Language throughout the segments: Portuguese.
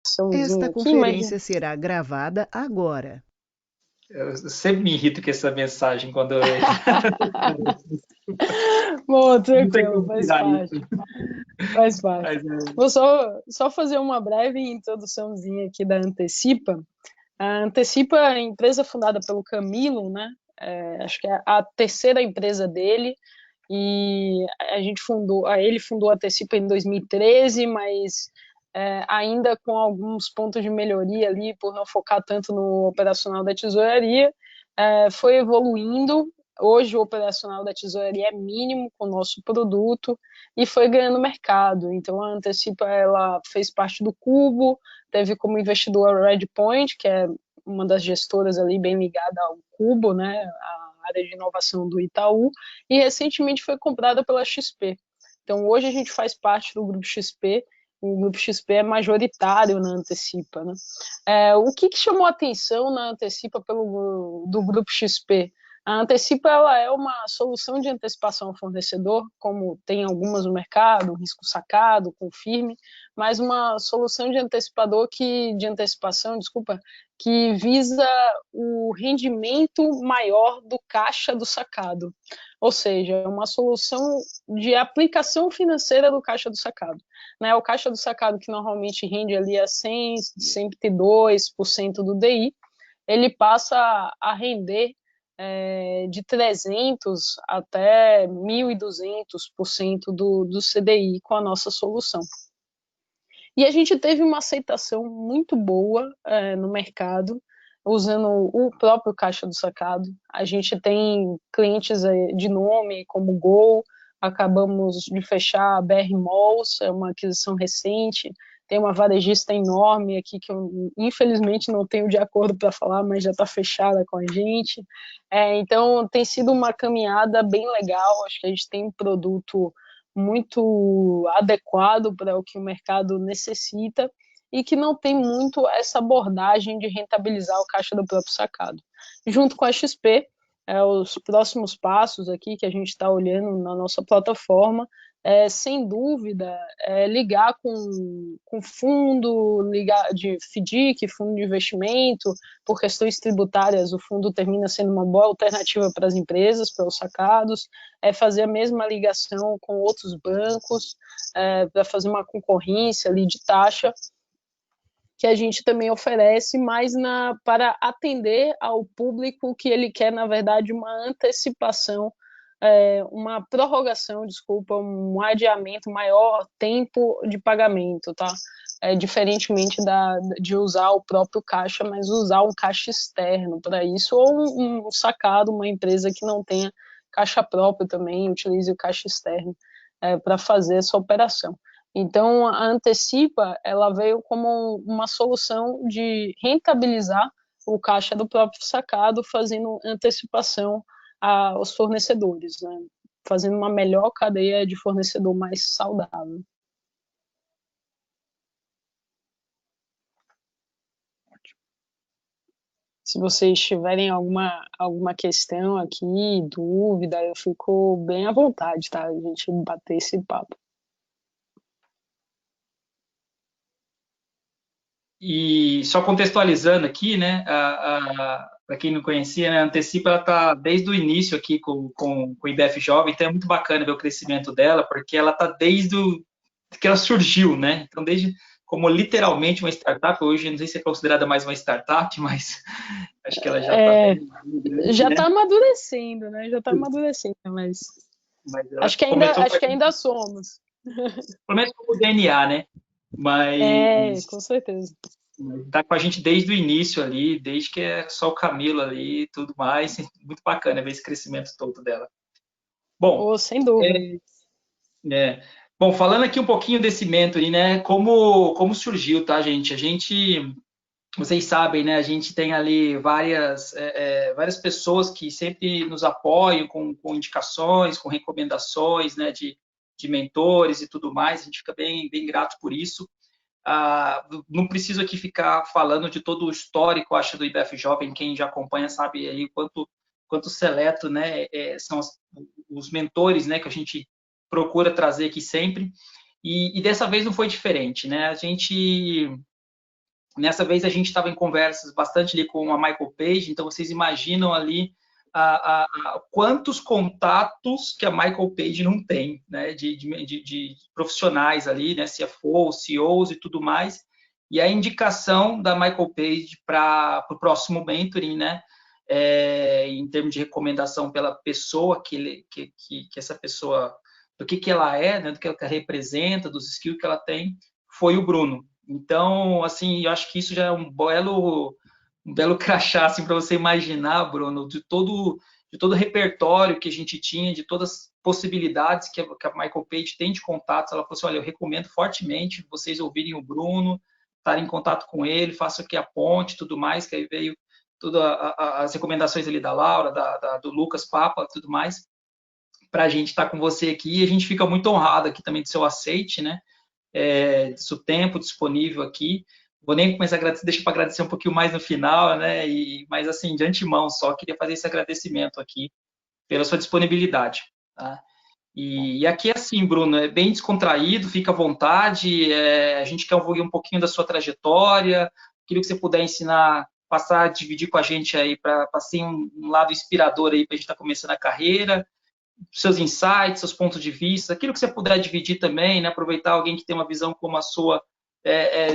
Esta aqui, mas conferência será gravada agora. Eu sempre me irrito com essa mensagem quando eu... bom, Não tem tranquilo, como faz tirar isso. parte, faz parte. Mas, Vou só fazer uma breve introduçãozinha aqui da Antecipa. A Antecipa é a empresa fundada pelo Camilo, né? Acho que é a terceira empresa dele, e ele fundou a Antecipa em 2013, mas ainda com alguns pontos de melhoria ali, por não focar tanto no operacional da tesouraria, foi evoluindo. Hoje o operacional da tesouraria é mínimo com o nosso produto e foi ganhando mercado. Então a Antecipa, ela fez parte do Cubo, teve como investidor a Redpoint, que é uma das gestoras ali bem ligada ao Cubo, né, a área de inovação do Itaú, e recentemente foi comprada pela XP. Então hoje a gente faz parte do Grupo XP. O Grupo XP é majoritário na Antecipa, né? O que chamou a atenção na Antecipa do Grupo XP? A Antecipa, ela é uma solução de antecipação ao fornecedor, como tem algumas no mercado, risco sacado, confirme, mas uma solução de antecipação, desculpa, que visa o rendimento maior do caixa do sacado. Ou seja, é uma solução de aplicação financeira do caixa do sacado. Né? O caixa do sacado, que normalmente rende ali a 100, 102% do DI, ele passa a render de 300 até 1.200% do CDI com a nossa solução. E a gente teve uma aceitação muito boa no mercado, usando o próprio caixa do sacado. A gente tem clientes de nome como Gol, acabamos de fechar a BR Malls, é uma aquisição recente. Tem uma varejista enorme aqui que eu infelizmente não tenho de acordo para falar, mas já está fechada com a gente. Então tem sido uma caminhada bem legal. Acho que a gente tem um produto muito adequado para o que o mercado necessita e que não tem muito essa abordagem de rentabilizar o caixa do próprio sacado. Junto com a XP, os próximos passos aqui que a gente está olhando na nossa plataforma, sem dúvida, ligar com fundo, ligar de FDIC, fundo de investimento, por questões tributárias, o fundo termina sendo uma boa alternativa para as empresas, para os sacados, fazer a mesma ligação com outros bancos, para fazer uma concorrência ali de taxa, que a gente também oferece, mas para atender ao público que ele quer, na verdade, uma antecipação, uma prorrogação, desculpa, um adiamento, maior tempo de pagamento, tá? Diferentemente de usar o próprio caixa, mas usar um caixa externo para isso, ou um sacado, uma empresa que não tenha caixa próprio também, utilize o caixa externo para fazer essa operação. Então, a Antecipa, ela veio como uma solução de rentabilizar o caixa do próprio sacado, fazendo antecipação aos fornecedores, né? Fazendo uma melhor cadeia de fornecedor mais saudável. Se vocês tiverem alguma questão aqui, dúvida, eu fico bem à vontade, tá? A gente bater esse papo. E só contextualizando aqui, né, para quem não conhecia, né, a Antecipa ela está desde o início aqui com o IBF Jovem, então é muito bacana ver o crescimento dela, porque ela está desde que ela surgiu, né? Então, desde como literalmente uma startup, hoje não sei se é considerada mais uma startup, mas acho que ela já está bem grande, Já né? está amadurecendo, né? Já está amadurecendo, mas Mas ela acho que ainda somos. pelo menos como DNA, né? Mas Com certeza. tá com a gente desde o início ali, desde que é só o Camilo ali e tudo mais. Muito bacana ver esse crescimento todo dela. Bom, Sem dúvida. é, bom, falando aqui um pouquinho desse mentoring, né? Como surgiu, tá, gente? Vocês sabem, né? A gente tem ali várias pessoas que sempre nos apoiam com indicações, com recomendações, né? De mentores e tudo mais. A gente fica bem grato por isso. Não preciso aqui ficar falando de todo o histórico, acho, do IBF Jovem. Quem já acompanha sabe aí quanto seleto, né? São os mentores, né? Que a gente procura trazer aqui sempre. E dessa vez não foi diferente, né? A gente Nessa vez a gente estava em conversas bastante ali com a Michael Page, então vocês imaginam ali quantos contatos que a Michael Page não tem, né, de profissionais ali, né, CFOs, CEOs e tudo mais, e a indicação da Michael Page para o próximo mentoring, né, em termos de recomendação pela pessoa que essa pessoa, do que ela é, né, do que ela representa, dos skills que ela tem, foi o Bruno. Então, assim, eu acho que isso já é um belo crachá, assim, para você imaginar, Bruno, de todo o repertório que a gente tinha, de todas as possibilidades que a Michael Page tem de contatos. Ela falou assim, olha, eu recomendo fortemente vocês ouvirem o Bruno, estarem em contato com ele, façam aqui a ponte, tudo mais, que aí veio todas as recomendações ali da Laura, do Lucas Papa, tudo mais, para a gente estar com você aqui, e a gente fica muito honrado aqui também do seu aceite, né, do seu tempo disponível aqui. Vou nem começar a agradecer, deixa para agradecer um pouquinho mais no final, né? Mas assim, de antemão, só queria fazer esse agradecimento aqui pela sua disponibilidade. Tá? E aqui é assim, Bruno, é bem descontraído, fica à vontade. A gente quer ouvir um pouquinho da sua trajetória. Queria que você puder ensinar, passar, dividir com a gente aí para ser um lado inspirador aí para a gente estar começando a carreira, seus insights, seus pontos de vista, aquilo que você puder dividir também, né? Aproveitar alguém que tem uma visão como a sua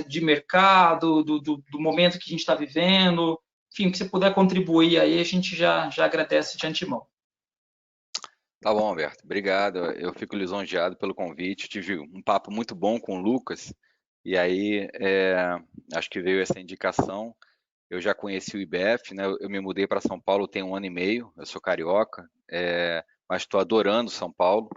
de mercado, do momento que a gente está vivendo, enfim, o que você puder contribuir aí, a gente já agradece de antemão. Tá bom, Alberto, obrigado. Eu fico lisonjeado pelo convite. Tive um papo muito bom com o Lucas, e aí acho que veio essa indicação. Eu já conheci o IBF, né? Eu me mudei para São Paulo tem 1 ano e meio, eu sou carioca, mas estou adorando São Paulo,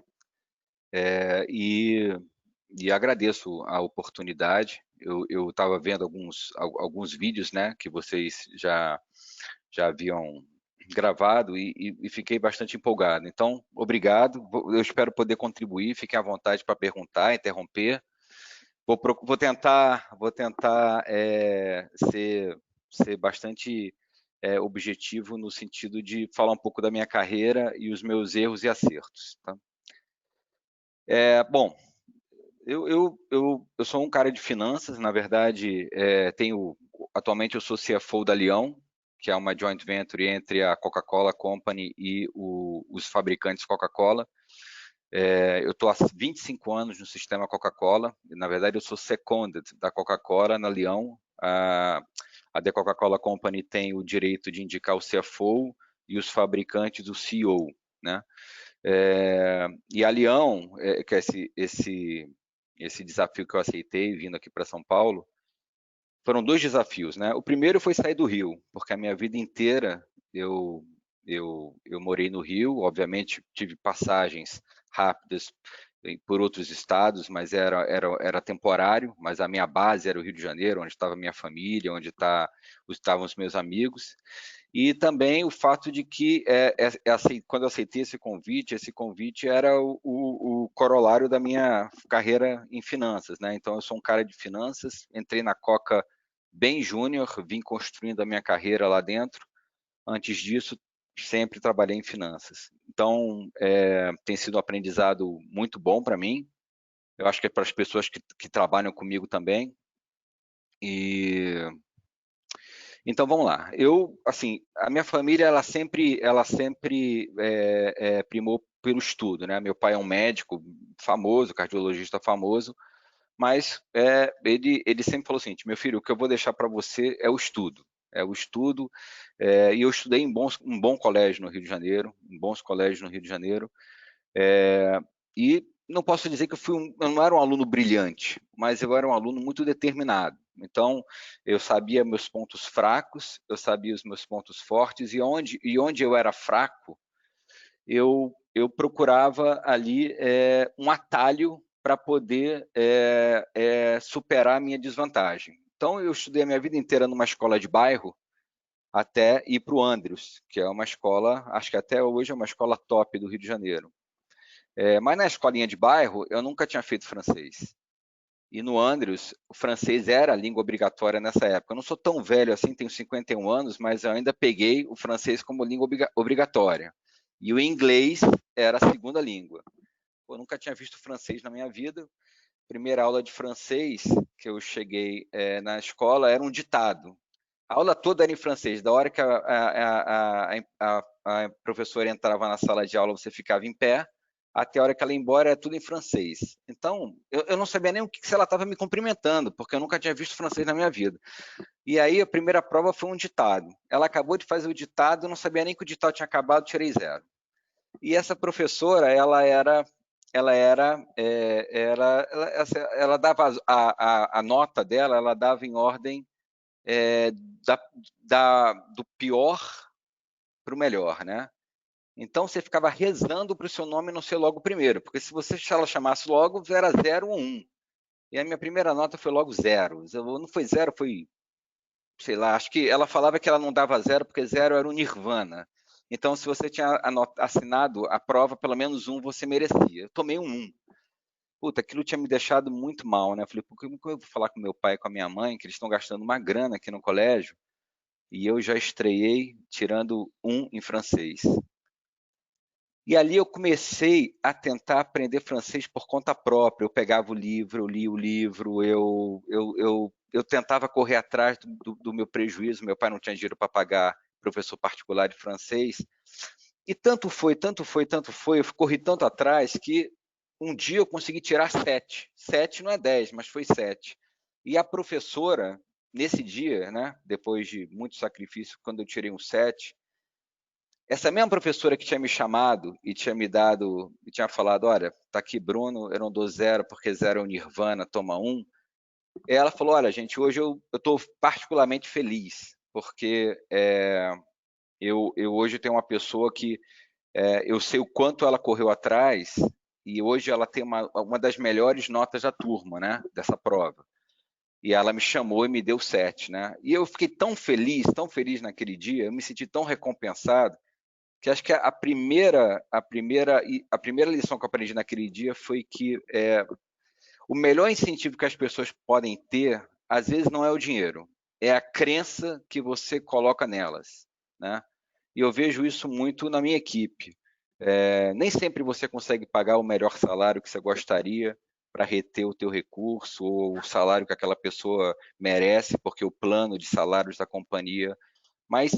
e agradeço a oportunidade. Eu estava vendo alguns vídeos, né, que vocês já haviam gravado e fiquei bastante empolgado. Então, obrigado. Eu espero poder contribuir. Fiquem à vontade para perguntar, interromper. Vou tentar ser bastante objetivo no sentido de falar um pouco da minha carreira e os meus erros e acertos. Tá? Bom, eu sou um cara de finanças, na verdade, atualmente eu sou CFO da Leão, que é uma joint venture entre a Coca-Cola Company e os fabricantes Coca-Cola. Eu estou há 25 anos no sistema Coca-Cola, na verdade eu sou seconded da Coca-Cola na Leão. A The Coca-Cola Company tem o direito de indicar o CFO e os fabricantes o CEO, né? E a Leão, que é esse desafio que eu aceitei vindo aqui para São Paulo, foram 2 desafios, né? O primeiro foi sair do Rio, porque a minha vida inteira eu morei no Rio, obviamente tive passagens rápidas por outros estados, mas era temporário, mas a minha base era o Rio de Janeiro, onde estava a minha família, onde estavam os meus amigos, e também o fato de que quando eu aceitei esse convite era o corolário da minha carreira em finanças, né? Então eu sou um cara de finanças, entrei na Coca bem júnior, vim construindo a minha carreira lá dentro. Antes disso, sempre trabalhei em finanças. Então, tem sido um aprendizado muito bom para mim. Eu acho que é para as pessoas que trabalham comigo também. Então, vamos lá. A minha família, ela sempre primou pelo estudo, né? Meu pai é um médico famoso, cardiologista famoso, mas ele sempre falou assim, meu filho, o que eu vou deixar para você é o estudo. E eu estudei em um bom colégio no Rio de Janeiro, em bons colégios no Rio de Janeiro, e não posso dizer que eu não era um aluno brilhante, mas eu era um aluno muito determinado. Então, eu sabia meus pontos fracos, eu sabia os meus pontos fortes, e onde eu era fraco, eu procurava ali um atalho para poder superar a minha desvantagem. Então, eu estudei a minha vida inteira numa escola de bairro, até ir para o Andrews, que é uma escola, acho que até hoje é uma escola top do Rio de Janeiro. Mas na escolinha de bairro, eu nunca tinha feito francês. E no Andrews, o francês era a língua obrigatória nessa época. Eu não sou tão velho assim, tenho 51 anos, mas eu ainda peguei o francês como língua obrigatória. E o inglês era a segunda língua. Eu nunca tinha visto francês na minha vida. primeira aula de francês que eu cheguei na escola era um ditado. A aula toda era em francês. Da hora que a professora entrava na sala de aula, você ficava em pé, até a hora que ela ia embora, era tudo em francês. Então, eu não sabia nem se ela estava me cumprimentando, porque eu nunca tinha visto francês na minha vida. E aí, a primeira prova foi um ditado. Ela acabou de fazer o ditado, eu não sabia nem que o ditado tinha acabado, tirei 0. E essa professora, ela dava a nota dela, ela dava em ordem do pior para o melhor, né? Então você ficava rezando para o seu nome não ser logo o primeiro, porque se ela chamasse logo, era 0 ou 1. E a minha primeira nota foi logo 0. Não foi 0, foi, sei lá, acho que ela falava que ela não dava 0 porque 0 era o nirvana. Então, se você tinha assinado a prova, pelo menos 1 você merecia. Eu tomei um 1. Puta, aquilo tinha me deixado muito mal, né? Eu falei, como eu vou falar com meu pai e com a minha mãe, que eles estão gastando uma grana aqui no colégio, e eu já estreiei tirando 1 em francês. E ali eu comecei a tentar aprender francês por conta própria. Eu pegava o livro, eu lia o livro, eu tentava correr atrás do meu prejuízo. Meu pai não tinha dinheiro para pagar professor particular de francês. E tanto foi, eu corri tanto atrás que um dia eu consegui tirar 7. 7 não é 10, mas foi 7. E a professora, nesse dia, né, depois de muito sacrifício, quando eu tirei um 7, essa mesma professora que tinha me chamado e tinha me dado, e tinha falado, olha, tá aqui Bruno, eu não dou 0 porque 0 é o nirvana, toma 1. Ela falou, olha, gente, hoje eu estou particularmente feliz, porque eu hoje tenho uma pessoa que eu sei o quanto ela correu atrás e hoje ela tem uma das melhores notas da turma, né, dessa prova. E ela me chamou e me deu 7, né? E eu fiquei tão feliz naquele dia, eu me senti tão recompensado, que acho que a primeira lição que eu aprendi naquele dia foi que o melhor incentivo que as pessoas podem ter, às vezes, não é o dinheiro, é a crença que você coloca nelas, né? E eu vejo isso muito na minha equipe. Nem sempre você consegue pagar o melhor salário que você gostaria para reter o teu recurso ou o salário que aquela pessoa merece, porque o plano de salários da companhia, mas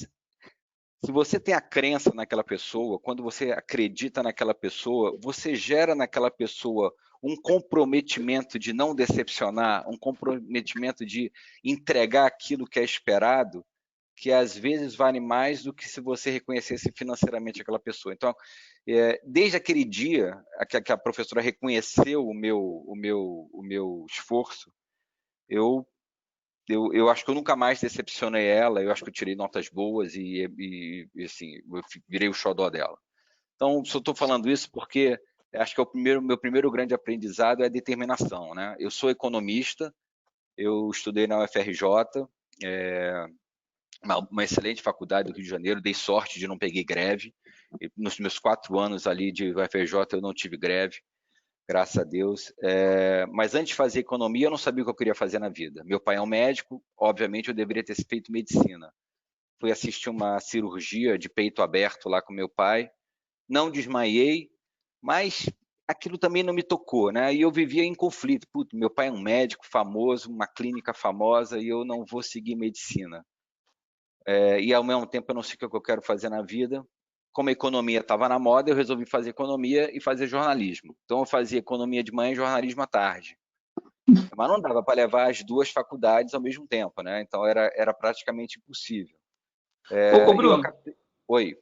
se você tem a crença naquela pessoa, quando você acredita naquela pessoa, você gera naquela pessoa um comprometimento de não decepcionar, um comprometimento de entregar aquilo que é esperado, que às vezes vale mais do que se você reconhecesse financeiramente aquela pessoa. Então, desde aquele dia que a professora reconheceu o meu esforço, eu acho que eu nunca mais decepcionei ela, eu acho que eu tirei notas boas e assim, eu virei o xodó dela. Então, só estou falando isso porque acho que meu primeiro grande aprendizado é a determinação, né? Eu sou economista, eu estudei na UFRJ, uma excelente faculdade do Rio de Janeiro, dei sorte de não peguei greve, e nos meus 4 anos ali de UFRJ eu não tive greve, graças a Deus. Mas antes de fazer economia, eu não sabia o que eu queria fazer na vida. Meu pai é um médico, obviamente eu deveria ter feito medicina. Fui assistir uma cirurgia de peito aberto lá com meu pai, não desmaiei, mas aquilo também não me tocou, né? E eu vivia em conflito. Putz, meu pai é um médico famoso, uma clínica famosa, e eu não vou seguir medicina. E ao mesmo tempo eu não sei o que eu quero fazer na vida. Como a economia estava na moda, eu resolvi fazer economia e fazer jornalismo. Então eu fazia economia de manhã e jornalismo à tarde. Mas não dava para levar as 2 faculdades ao mesmo tempo, né? Então era praticamente impossível. Ô Bruno, Oi.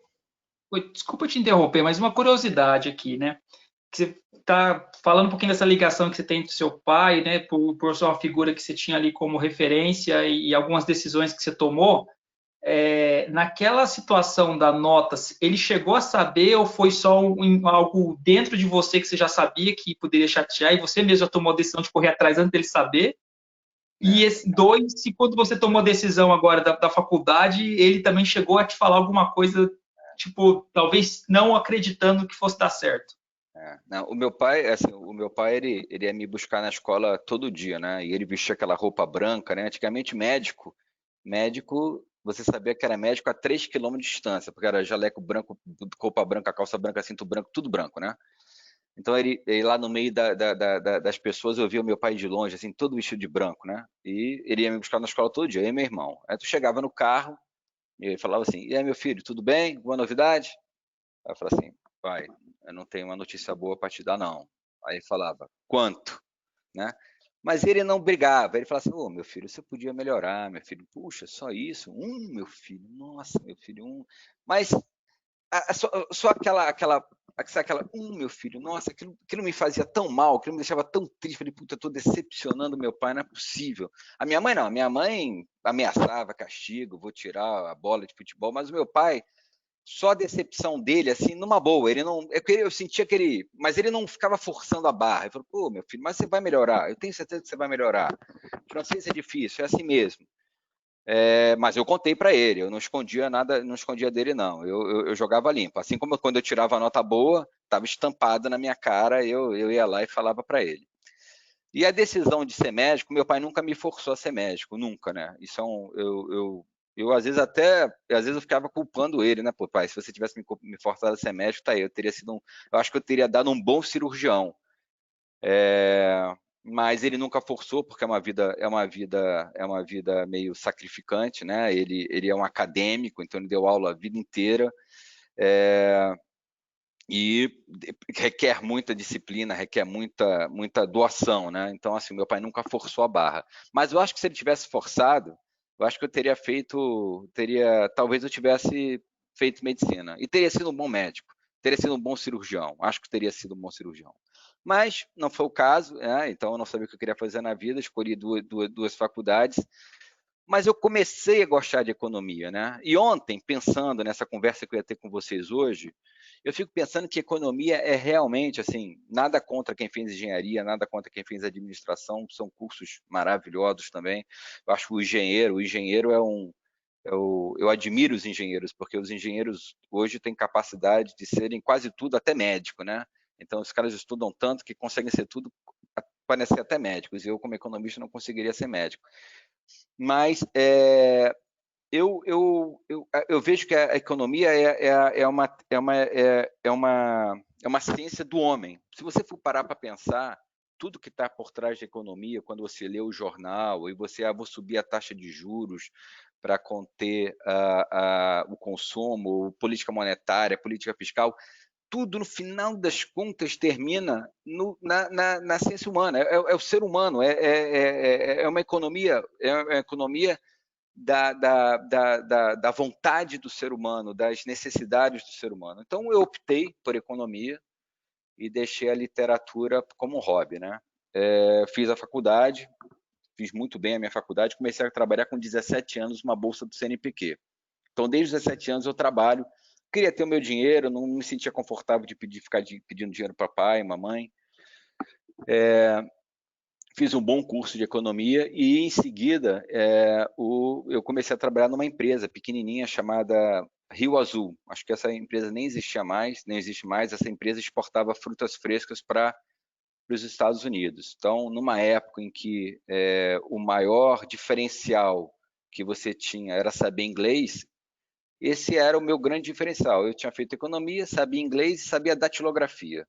Desculpa te interromper, mas uma curiosidade aqui, né? Que você está falando um pouquinho dessa ligação que você tem com seu pai, né? Por sua figura que você tinha ali como referência e algumas decisões que você tomou. Naquela situação da nota, ele chegou a saber ou foi só algo dentro de você que você já sabia que poderia chatear e você mesmo já tomou a decisão de correr atrás antes dele saber? E se quando você tomou a decisão agora da faculdade, ele também chegou a te falar alguma coisa, tipo, talvez não acreditando que fosse dar certo? Não, o meu pai, ele ia me buscar na escola todo dia, né? E ele vestia aquela roupa branca, né? Antigamente médico, você sabia que era médico a 3 km de distância, porque era jaleco branco, roupa branca, calça branca, cinto branco, tudo branco, né? Então, ele lá no meio das pessoas, eu via o meu pai de longe, assim, todo vestido de branco, né? E ele ia me buscar na escola todo dia, eu e meu irmão. Aí tu chegava no carro, e ele falava assim, e aí, meu filho, tudo bem? Boa novidade? Aí eu falava assim, pai, eu não tenho uma notícia boa para te dar, não. Aí ele falava, quanto? Né? Mas ele não brigava, ele falava assim, ô, meu filho, você podia melhorar, meu filho. Puxa, só isso? Meu filho, nossa, meu filho, Mas só aquela, meu filho, nossa, aquilo me fazia tão mal, aquilo me deixava tão triste, falei, puta, eu tô decepcionando meu pai, não é possível. A minha mãe não, a minha mãe ameaçava castigo, vou tirar a bola de futebol, mas o meu pai, só a decepção dele, assim, numa boa, ele não, eu sentia que ele, mas ele não ficava forçando a barra, ele falou, pô, meu filho, mas você vai melhorar, eu tenho certeza que você vai melhorar, francês é difícil, é assim mesmo. Mas eu contei para ele, eu não escondia nada, não escondia dele não, eu jogava limpo, assim como quando eu tirava a nota boa, estava estampado na minha cara, eu ia lá e falava para ele. E a decisão de ser médico, meu pai nunca me forçou a ser médico, nunca, né? Isso é eu às vezes eu ficava culpando ele, né? Pô, pai, se você tivesse me forçado a ser médico, tá aí, eu acho que eu teria dado um bom cirurgião. Mas ele nunca forçou, porque é uma vida meio sacrificante, né? Ele é um acadêmico, então ele deu aula a vida inteira. E requer muita disciplina, requer muita doação, né? Então, assim, meu pai nunca forçou a barra. Mas eu acho que se ele tivesse forçado, eu acho que talvez eu tivesse feito medicina. E teria sido um bom médico, teria sido um bom cirurgião. Acho que teria sido um bom cirurgião. Mas não foi o caso, então eu não sabia o que eu queria fazer na vida, escolhi duas faculdades. Mas eu comecei a gostar de economia, né? E ontem, pensando nessa conversa que eu ia ter com vocês hoje, eu fico pensando que economia é realmente, assim, nada contra quem fez engenharia, nada contra quem fez administração, são cursos maravilhosos também. Eu acho que o engenheiro eu admiro os engenheiros, porque os engenheiros hoje têm capacidade de serem quase tudo, até médico, né? Então, os caras estudam tanto que conseguem ser tudo, parecer até médicos, e eu, como economista, não conseguiria ser médico. Mas eu vejo que a economia é uma ciência do homem. Se você for parar para pensar, tudo que está por trás da economia, quando você lê o jornal e vou subir a taxa de juros para conter o consumo, política monetária, política fiscal, tudo no final das contas termina na ciência humana, é o ser humano, é uma economia, da vontade do ser humano, das necessidades do ser humano. Então, eu optei por economia e deixei a literatura como hobby, né? Fiz a faculdade, fiz muito bem a minha faculdade, comecei a trabalhar com 17 anos, uma bolsa do CNPq. Então, desde os 17 anos eu trabalho, queria ter o meu dinheiro, não me sentia confortável de ficar pedindo dinheiro para pai, mamãe. Fiz um bom curso de economia e, em seguida, eu comecei a trabalhar numa empresa pequenininha chamada Rio Azul. Acho que essa empresa nem existe mais. Essa empresa exportava frutas frescas para os Estados Unidos. Então, numa época em que o maior diferencial que você tinha era saber inglês, esse era o meu grande diferencial. Eu tinha feito economia, sabia inglês e sabia datilografia.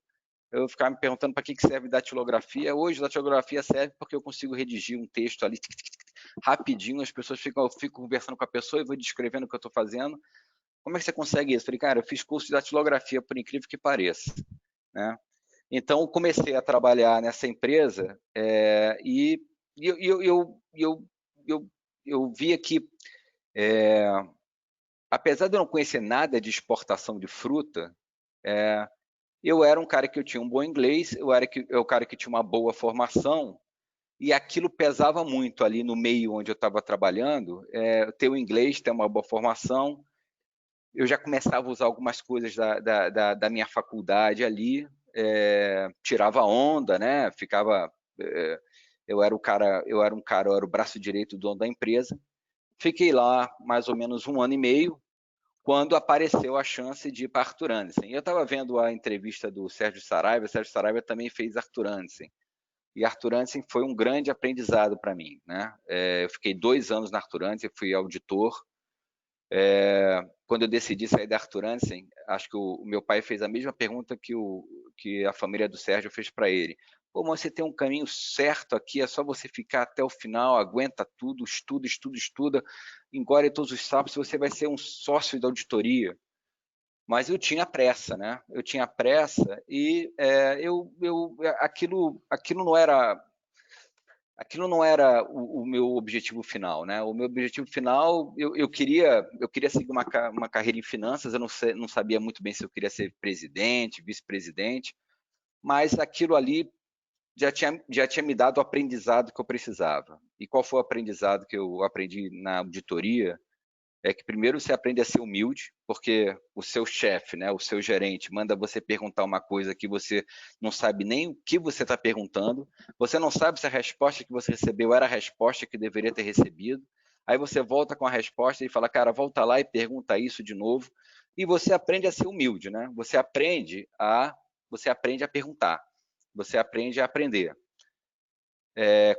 Eu ficava me perguntando para que serve datilografia. Hoje, datilografia serve porque eu consigo redigir um texto ali rapidinho, as pessoas eu fico conversando com a pessoa e vou descrevendo o que eu estou fazendo. Como é que você consegue isso? Eu falei, cara, eu fiz curso de datilografia, por incrível que pareça. Né? Então, comecei a trabalhar nessa empresa e eu via que, apesar de eu não conhecer nada de exportação de fruta, eu era um cara que eu tinha um bom inglês, eu era o cara que tinha uma boa formação, e aquilo pesava muito ali no meio onde eu estava trabalhando, ter o inglês, ter uma boa formação. Eu já começava a usar algumas coisas da minha faculdade ali, tirava onda, né? Eu era o braço direito do dono da empresa. Fiquei lá mais ou menos 1 ano e meio, quando apareceu a chance de ir para Arthur Andersen. Eu estava vendo a entrevista do Sérgio Saraiva, o Sérgio Saraiva também fez Arthur Andersen. E Arthur Andersen foi um grande aprendizado para mim. Né? Eu fiquei 2 anos na Arthur Andersen, fui auditor. Quando eu decidi sair da Arthur Andersen, acho que o meu pai fez a mesma pergunta que que a família do Sérgio fez para ele. Pô, mas você tem um caminho certo aqui, é só você ficar até o final, aguenta tudo, estuda, engole todos os sapos, você vai ser um sócio da auditoria. Mas eu tinha pressa, né? Eu tinha pressa e aquilo não era o meu objetivo final, né? O meu objetivo final, eu queria seguir uma carreira em finanças, eu não sabia muito bem se eu queria ser presidente, vice-presidente, mas aquilo ali já tinha me dado o aprendizado que eu precisava. E qual foi o aprendizado que eu aprendi na auditoria? É que primeiro você aprende a ser humilde, porque o seu chefe, né, o seu gerente, manda você perguntar uma coisa que você não sabe nem o que você está perguntando, você não sabe se a resposta que você recebeu era a resposta que deveria ter recebido, aí você volta com a resposta e fala, cara, volta lá e pergunta isso de novo, e você aprende a ser humilde, né? Você aprende a perguntar, você aprende a aprender.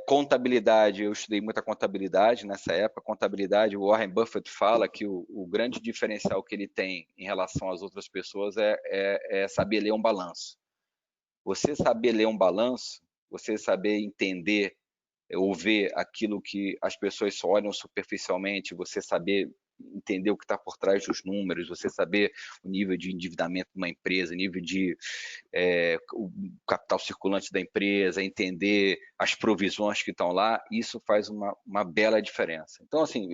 Contabilidade, eu estudei muita contabilidade nessa época. Contabilidade, o Warren Buffett fala que o grande diferencial que ele tem em relação às outras pessoas é saber ler um balanço. Você saber ler um balanço, você saber entender ou ver aquilo que as pessoas só olham superficialmente, você saber entender o que está por trás dos números, você saber o nível de endividamento de uma empresa, nível de o capital circulante da empresa, entender as provisões que estão lá, isso faz uma bela diferença. Então, assim,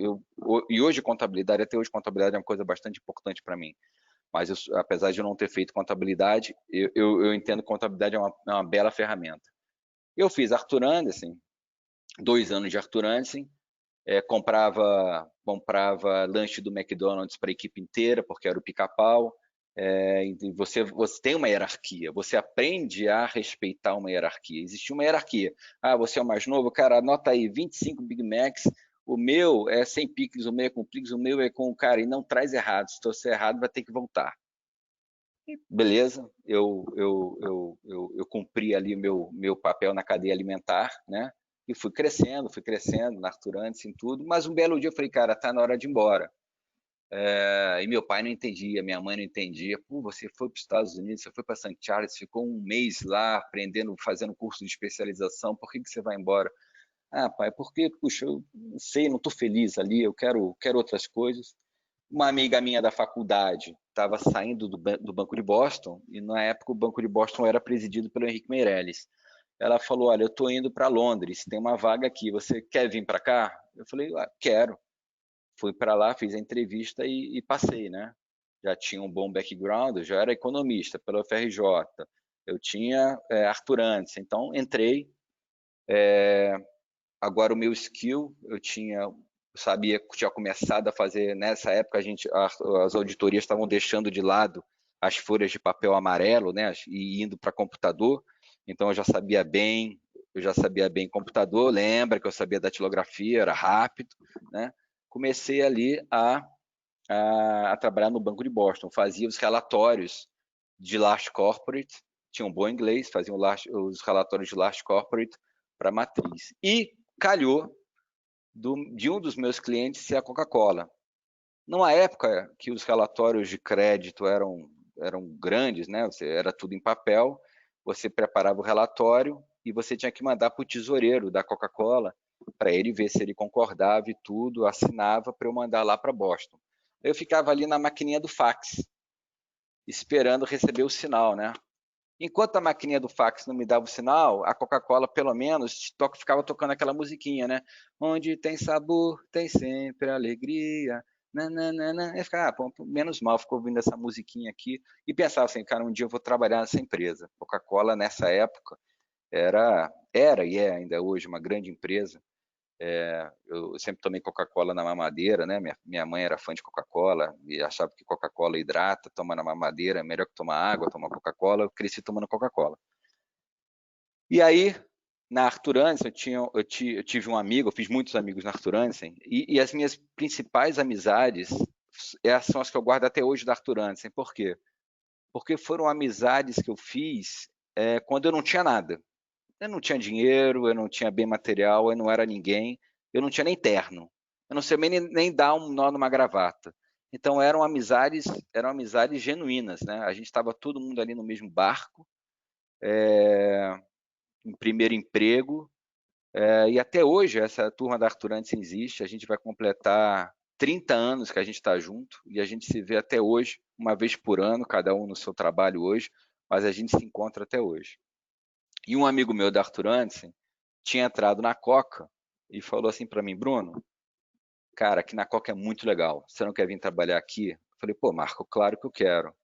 e hoje contabilidade, até hoje contabilidade é uma coisa bastante importante para mim, mas apesar de eu não ter feito contabilidade, eu entendo que contabilidade é uma bela ferramenta. Eu fiz Arthur Andersen, 2 anos de Arthur Andersen, comprava lanche do McDonald's para a equipe inteira, porque era o pica-pau. Você tem uma hierarquia, você aprende a respeitar uma hierarquia. Existe uma hierarquia. Ah, você é o mais novo, cara, anota aí 25 Big Macs, o meu é sem picles, o meu é com picles, o meu é com, cara, e não traz errado. Se você errado, vai ter que voltar. Beleza, eu cumpri ali meu papel na cadeia alimentar, né? E fui crescendo na Arthur Andersen, tudo. Mas um belo dia eu falei, cara, tá na hora de ir embora. E meu pai não entendia, minha mãe não entendia. Pô, você foi para os Estados Unidos, você foi para St. Charles, ficou um mês lá aprendendo, fazendo curso de especialização, por que você vai embora? Ah, pai, porque, puxa, eu não sei, não estou feliz ali, eu quero outras coisas. Uma amiga minha da faculdade estava saindo do Banco de Boston, e na época o Banco de Boston era presidido pelo Henrique Meirelles. Ela falou, olha, eu estou indo para Londres, tem uma vaga aqui, você quer vir para cá? Eu falei, quero. Fui para lá, fiz a entrevista e passei, né? Já tinha um bom background, eu já era economista pela FRJ, eu tinha Arthur Andersen, então entrei. Agora o meu skill, sabia que tinha começado a fazer, nessa época as auditorias estavam deixando de lado as folhas de papel amarelo, né, e indo para computador, então eu já sabia bem computador, lembra que eu sabia datilografia, era rápido, né? Comecei ali a trabalhar no Banco de Boston, fazia os relatórios de large corporate, tinha um bom inglês, fazia os relatórios de large corporate para a matriz. E calhou de um dos meus clientes ser a Coca-Cola. Numa época que os relatórios de crédito eram grandes, né? Era tudo em papel, você preparava o relatório e você tinha que mandar para o tesoureiro da Coca-Cola para ele ver se ele concordava e tudo, assinava para eu mandar lá para Boston. Eu ficava ali na maquininha do fax, esperando receber o sinal, né? Enquanto a maquininha do fax não me dava o sinal, a Coca-Cola, pelo menos, ficava tocando aquela musiquinha, né? Onde tem sabor, tem sempre alegria. Nananana. Eu ficava, menos mal, ficou ouvindo essa musiquinha aqui. E pensava assim, cara, um dia eu vou trabalhar nessa empresa. Coca-Cola, nessa época, era e é ainda hoje uma grande empresa. Eu sempre tomei Coca-Cola na mamadeira, né? Minha mãe era fã de Coca-Cola e achava que Coca-Cola hidrata, toma na mamadeira, é melhor que tomar água, tomar Coca-Cola. Eu cresci tomando Coca-Cola. E aí, na Arthur Andersen, eu tive um amigo, eu fiz muitos amigos na Arthur Andersen, e as minhas principais amizades são as que eu guardo até hoje da Arthur Andersen. Por quê? Porque foram amizades que eu fiz quando eu não tinha nada. Eu não tinha dinheiro, eu não tinha bem material, eu não era ninguém, eu não tinha nem terno, eu não sabia nem dar um nó numa gravata. Então eram amizades genuínas, né? A gente estava todo mundo ali no mesmo barco, em primeiro emprego, e até hoje essa turma da Arthur Andersen existe. A gente vai completar 30 anos que a gente está junto e a gente se vê até hoje, uma vez por ano, cada um no seu trabalho hoje, mas a gente se encontra até hoje. E um amigo meu da Arthur Andersen tinha entrado na Coca e falou assim para mim: Bruno, cara, aqui na Coca é muito legal, você não quer vir trabalhar aqui? Eu falei: pô, Marco, claro que eu quero.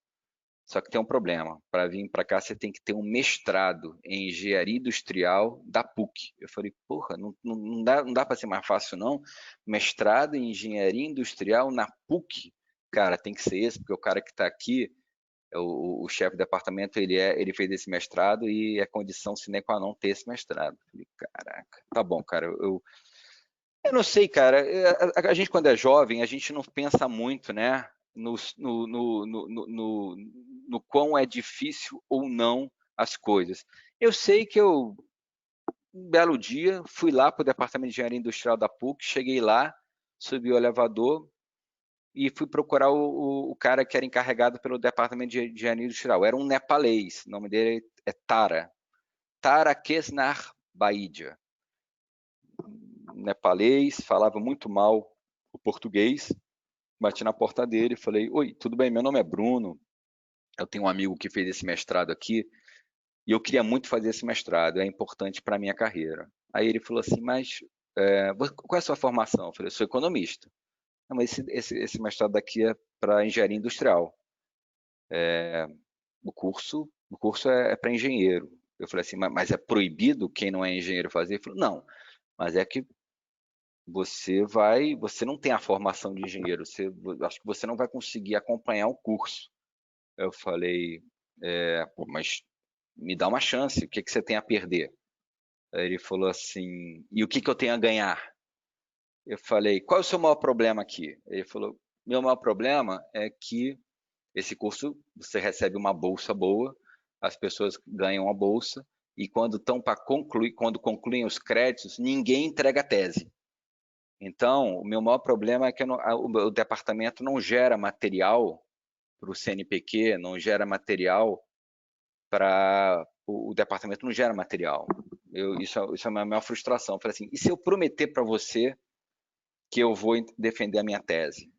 Só que tem um problema, para vir para cá você tem que ter um mestrado em engenharia industrial da PUC. Eu falei: porra, não dá para ser mais fácil não? Mestrado em engenharia industrial na PUC? Cara, tem que ser esse, porque o cara que está aqui, o chefe de departamento, ele fez esse mestrado e é condição sine qua non ter esse mestrado. Eu falei: caraca, tá bom, cara, eu não sei, cara, a gente quando é jovem, a gente não pensa muito, né, no quão é difícil ou não as coisas. Eu sei que um belo dia, fui lá para o departamento de engenharia industrial da PUC, cheguei lá, subi o elevador e fui procurar o cara que era encarregado pelo departamento de engenharia industrial. Era um nepalês, o nome dele é Tara Kesnar Baidya. Nepalês, falava muito mal o português. Bati na porta dele e falei: oi, tudo bem? Meu nome é Bruno, eu tenho um amigo que fez esse mestrado aqui e eu queria muito fazer esse mestrado, é importante para a minha carreira. Aí ele falou assim: mas qual é a sua formação? Eu falei: eu sou economista. Não, mas esse mestrado daqui é para engenharia industrial. O curso é para engenheiro. Eu falei assim: mas é proibido quem não é engenheiro fazer? Ele falou: não, mas é que você não tem a formação de engenheiro, acho que você não vai conseguir acompanhar o curso. Eu falei: pô, mas me dá uma chance, o que você tem a perder? Aí ele falou assim: e o que eu tenho a ganhar? Eu falei: qual é o seu maior problema aqui? Ele falou: meu maior problema é que esse curso você recebe uma bolsa boa, as pessoas ganham a bolsa, e quando concluem os créditos, ninguém entrega a tese. Então, o meu maior problema é que o departamento não gera material para o CNPq, não gera material para o departamento, não gera material. Isso é a minha maior frustração. Eu falei assim: e se eu prometer para você que eu vou defender a minha tese?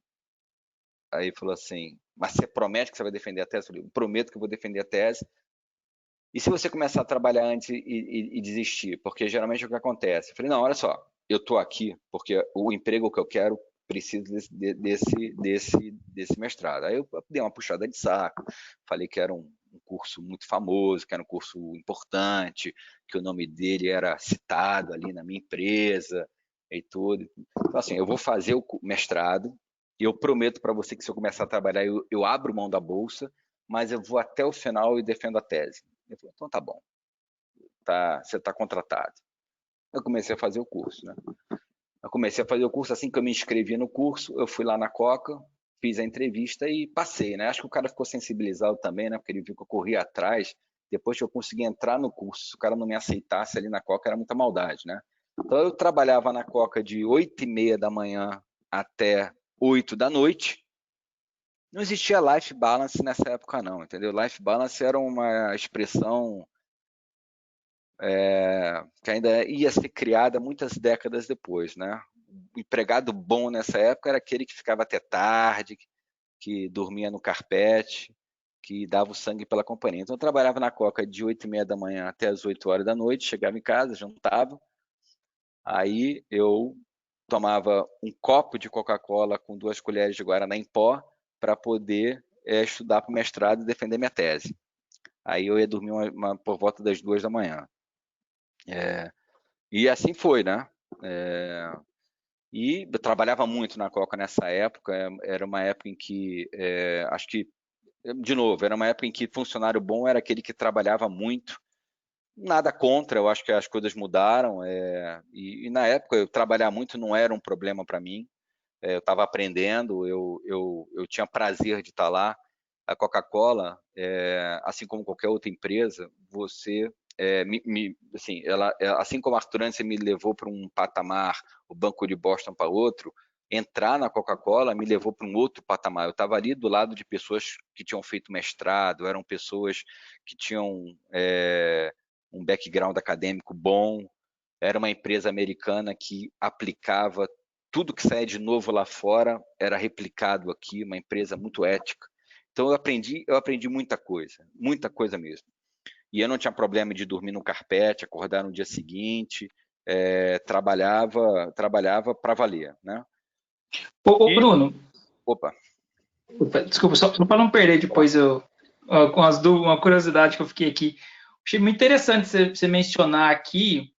Aí ele falou assim: mas você promete que você vai defender a tese? Eu falei: eu prometo que eu vou defender a tese. E se você começar a trabalhar antes e desistir? Porque geralmente é o que acontece. Eu falei: não, olha só, eu estou aqui porque o emprego que eu quero precisa desse mestrado. Aí eu dei uma puxada de saco, falei que era um curso muito famoso, que era um curso importante, que o nome dele era citado ali na minha empresa e tudo. Então, assim, eu vou fazer o mestrado e eu prometo para você que se eu começar a trabalhar, eu abro mão da bolsa, mas eu vou até o final e defendo a tese. Ele falou: então tá bom, você está contratado. Eu comecei a fazer o curso, né? Eu comecei a fazer o curso, assim que eu me inscrevi no curso, eu fui lá na Coca, fiz a entrevista e passei, né? Acho que o cara ficou sensibilizado também, né? Porque ele viu que eu corria atrás. Depois que eu consegui entrar no curso, se o cara não me aceitasse ali na Coca, era muita maldade, né? Então eu trabalhava na Coca de 8h30 da manhã até 8 da noite. Não existia life balance nessa época não, entendeu? Life balance era uma expressão que ainda ia ser criada muitas décadas depois, né? O empregado bom nessa época era aquele que ficava até tarde, que dormia no carpete, que dava o sangue pela companhia. Então eu trabalhava na Coca de 8h30 da manhã até as 8 horas da noite, chegava em casa, jantava, aí eu tomava um copo de Coca-Cola com 2 colheres de guaraná em pó para poder estudar para o mestrado e defender minha tese. Aí eu ia dormir por volta das 2 da manhã. E assim foi, né? E eu trabalhava muito na Coca nessa época. Era uma época em que, acho que, de novo, era uma época em que funcionário bom era aquele que trabalhava muito. Nada contra, eu acho que as coisas mudaram. E na época eu trabalhar muito não era um problema para mim. Eu estava aprendendo, eu tinha prazer de estar lá. A Coca-Cola, assim como qualquer outra empresa, você assim como a Arthur Andersen me levou para um patamar, o Banco de Boston para outro, entrar na Coca-Cola me levou para um outro patamar. Eu estava ali do lado de pessoas que tinham feito mestrado, eram pessoas que tinham um background acadêmico bom, era uma empresa americana que aplicava tudo que saía de novo lá fora, era replicado aqui, uma empresa muito ética. Então eu aprendi muita coisa mesmo. E eu não tinha problema de dormir no carpete, acordar no dia seguinte, trabalhava para valer, né? Bruno, Opa. Desculpa, só para não perder depois uma curiosidade que eu fiquei aqui. Achei muito interessante você mencionar aqui,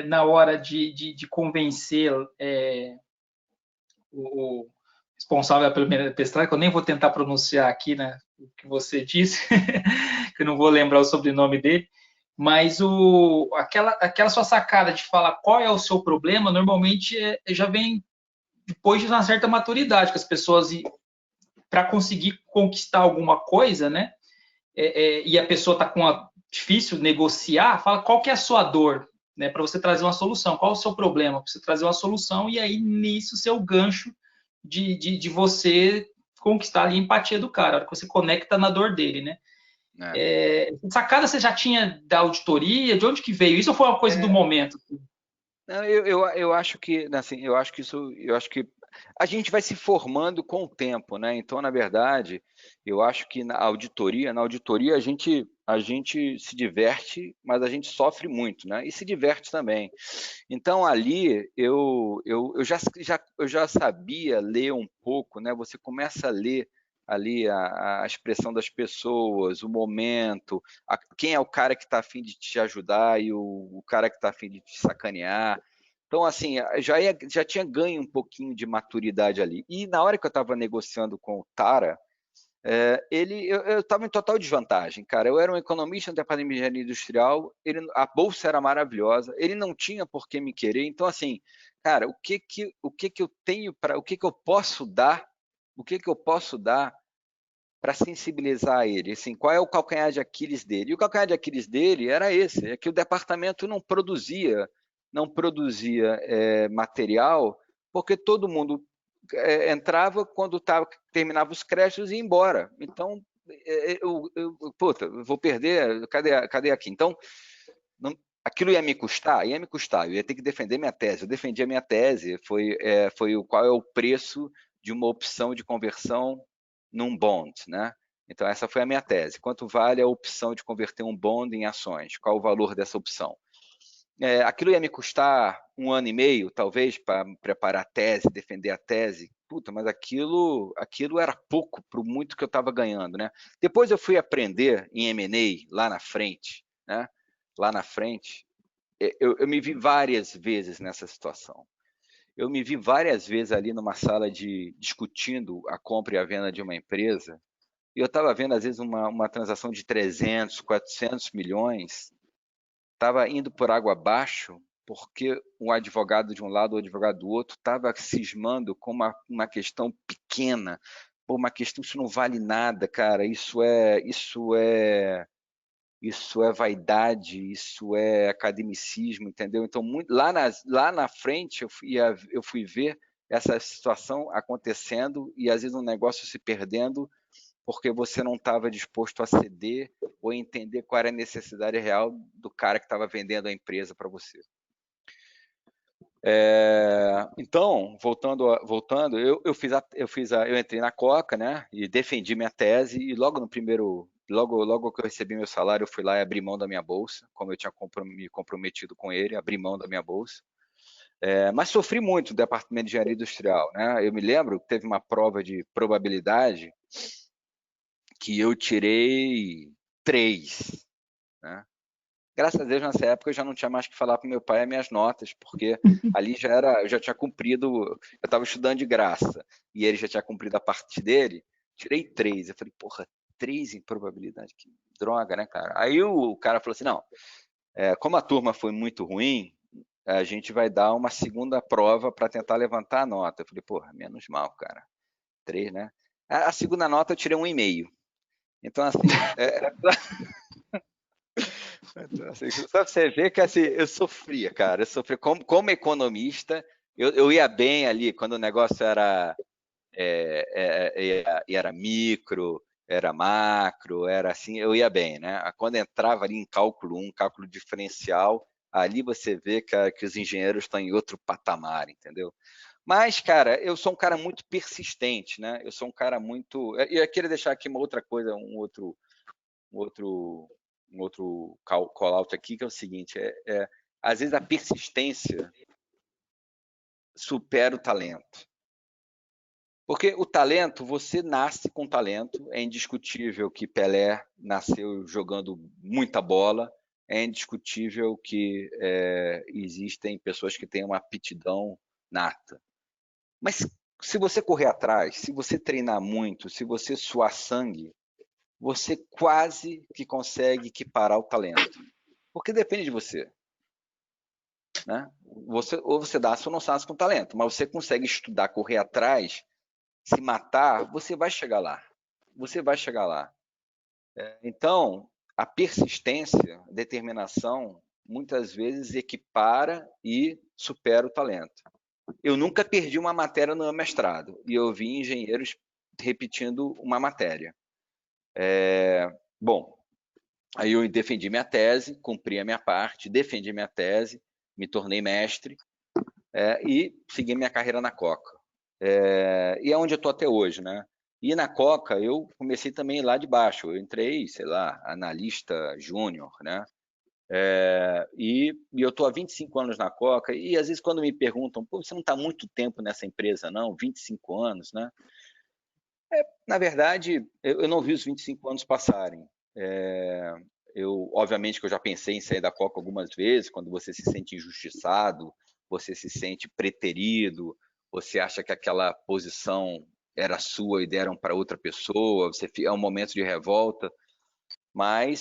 na hora de convencer o responsável pelo mestrado, que eu nem vou tentar pronunciar aqui, né, o que você disse, que eu não vou lembrar o sobrenome dele, mas aquela sua sacada de falar qual é o seu problema, normalmente já vem depois de uma certa maturidade, que as pessoas, para conseguir conquistar alguma coisa, né, e a pessoa está difícil negociar, fala qual que é a sua dor, né, para você trazer uma solução, qual é o seu problema, para você trazer uma solução, e aí nisso ser o gancho de você conquistar ali a empatia do cara, a hora que você conecta na dor dele, né? Sacada você já tinha da auditoria? De onde que veio? Isso ou foi uma coisa do momento? Não, eu acho que, assim, eu acho que a gente vai se formando com o tempo, né? Então, na verdade, eu acho que na auditoria a gente se diverte, mas a gente sofre muito, né? E se diverte também. Então, ali eu já sabia ler um pouco, né? Você começa a ler ali a expressão das pessoas, o momento, quem é o cara que está a fim de te ajudar e o cara que está a fim de te sacanear. Então, assim, já tinha ganho um pouquinho de maturidade ali. E na hora que eu estava negociando com o Tara, eu estava em total desvantagem, cara. Eu era um economista no departamento de engenharia industrial, a bolsa era maravilhosa, ele não tinha por que me querer. Então, assim, cara, o que eu tenho o que eu posso dar? O que eu posso dar para sensibilizar ele? Assim, qual é o calcanhar de Aquiles dele? E o calcanhar de Aquiles dele era esse, é que o departamento não produzia material, porque todo mundo entrava quando terminava os créditos e ia embora. Então, eu vou perder, cadê aqui? Então, aquilo ia me custar? Ia me custar, eu ia ter que defender minha tese. Eu defendi a minha tese, foi qual é o preço de uma opção de conversão num bond, né? Então, essa foi a minha tese. Quanto vale a opção de converter um bond em ações? Qual o valor dessa opção? Aquilo ia me custar 1 ano e meio, talvez, para preparar a tese, defender a tese. Puta, mas aquilo era pouco para o muito que eu estava ganhando, né? Depois eu fui aprender em M&A lá na frente, né? Lá na frente, eu me vi várias vezes nessa situação. Eu me vi várias vezes ali numa sala discutindo a compra e a venda de uma empresa, e eu estava vendo, às vezes, uma transação de 300, 400 milhões, estava indo por água abaixo, porque um advogado de um lado, o advogado do outro, estava cismando com uma questão pequena. Pô, uma questão, isso não vale nada, cara, isso é vaidade, isso é academicismo, entendeu? Então, lá na frente, eu fui ver essa situação acontecendo e, às vezes, um negócio se perdendo porque você não estava disposto a ceder ou entender qual era a necessidade real do cara que estava vendendo a empresa para você. Então, voltando, eu entrei na Coca, né, e defendi minha tese, e logo que eu recebi meu salário, eu fui lá e abri mão da minha bolsa, como eu tinha me comprometido com ele, abri mão da minha bolsa. Mas sofri muito no departamento de engenharia industrial, né? Eu me lembro que teve uma prova de probabilidade que eu tirei 3, né? Graças a Deus, nessa época, eu já não tinha mais que falar para meu pai as minhas notas, porque ali eu já tinha cumprido, eu estava estudando de graça, e ele já tinha cumprido a parte dele, tirei 3. Eu falei, porra, 3 em probabilidade, que droga, né, cara? Aí o cara falou assim, não, como a turma foi muito ruim, a gente vai dar uma segunda prova para tentar levantar a nota. Eu falei, porra, menos mal, cara. 3, né? A segunda nota eu tirei 1,5. Então, assim, então, assim, só pra você ver que assim, eu sofria, cara. Eu sofria como economista, Eu ia bem ali quando o negócio era era micro, era macro, era assim, eu ia bem, né? Quando entrava ali em cálculo 1, cálculo diferencial, ali você vê, cara, que os engenheiros estão em outro patamar, entendeu? Mas, cara, eu sou um cara muito persistente, né? Eu sou um cara muito. E eu queria deixar aqui uma outra coisa, um outro call-out aqui, que é o seguinte: às vezes a persistência supera o talento. Porque o talento, você nasce com talento, é indiscutível que Pelé nasceu jogando muita bola, é indiscutível que existem pessoas que têm uma aptidão nata. Mas se você correr atrás, se você treinar muito, se você suar sangue, você quase que consegue equiparar o talento. Porque depende de você. Né? Ou você nasce ou não nasce com talento, mas você consegue estudar, correr atrás, se matar, você vai chegar lá. Você vai chegar lá. Então, a persistência, a determinação, muitas vezes equipara e supera o talento. Eu nunca perdi uma matéria no meu mestrado e eu vi engenheiros repetindo uma matéria. Bom, aí eu defendi minha tese, cumpri a minha parte, defendi minha tese, me tornei mestre e segui minha carreira na Coca. E é onde eu estou até hoje, né? E na Coca eu comecei também lá de baixo. Eu entrei, sei lá, analista júnior, né? E eu estou há 25 anos na Coca e às vezes quando me perguntam, pô, você não está há muito tempo nessa empresa, não? 25 anos, né? Na verdade, eu não vi os 25 anos passarem. Obviamente que eu já pensei em sair da Coca algumas vezes, quando você se sente injustiçado, você se sente preterido, você acha que aquela posição era sua e deram para outra pessoa, é um momento de revolta, mas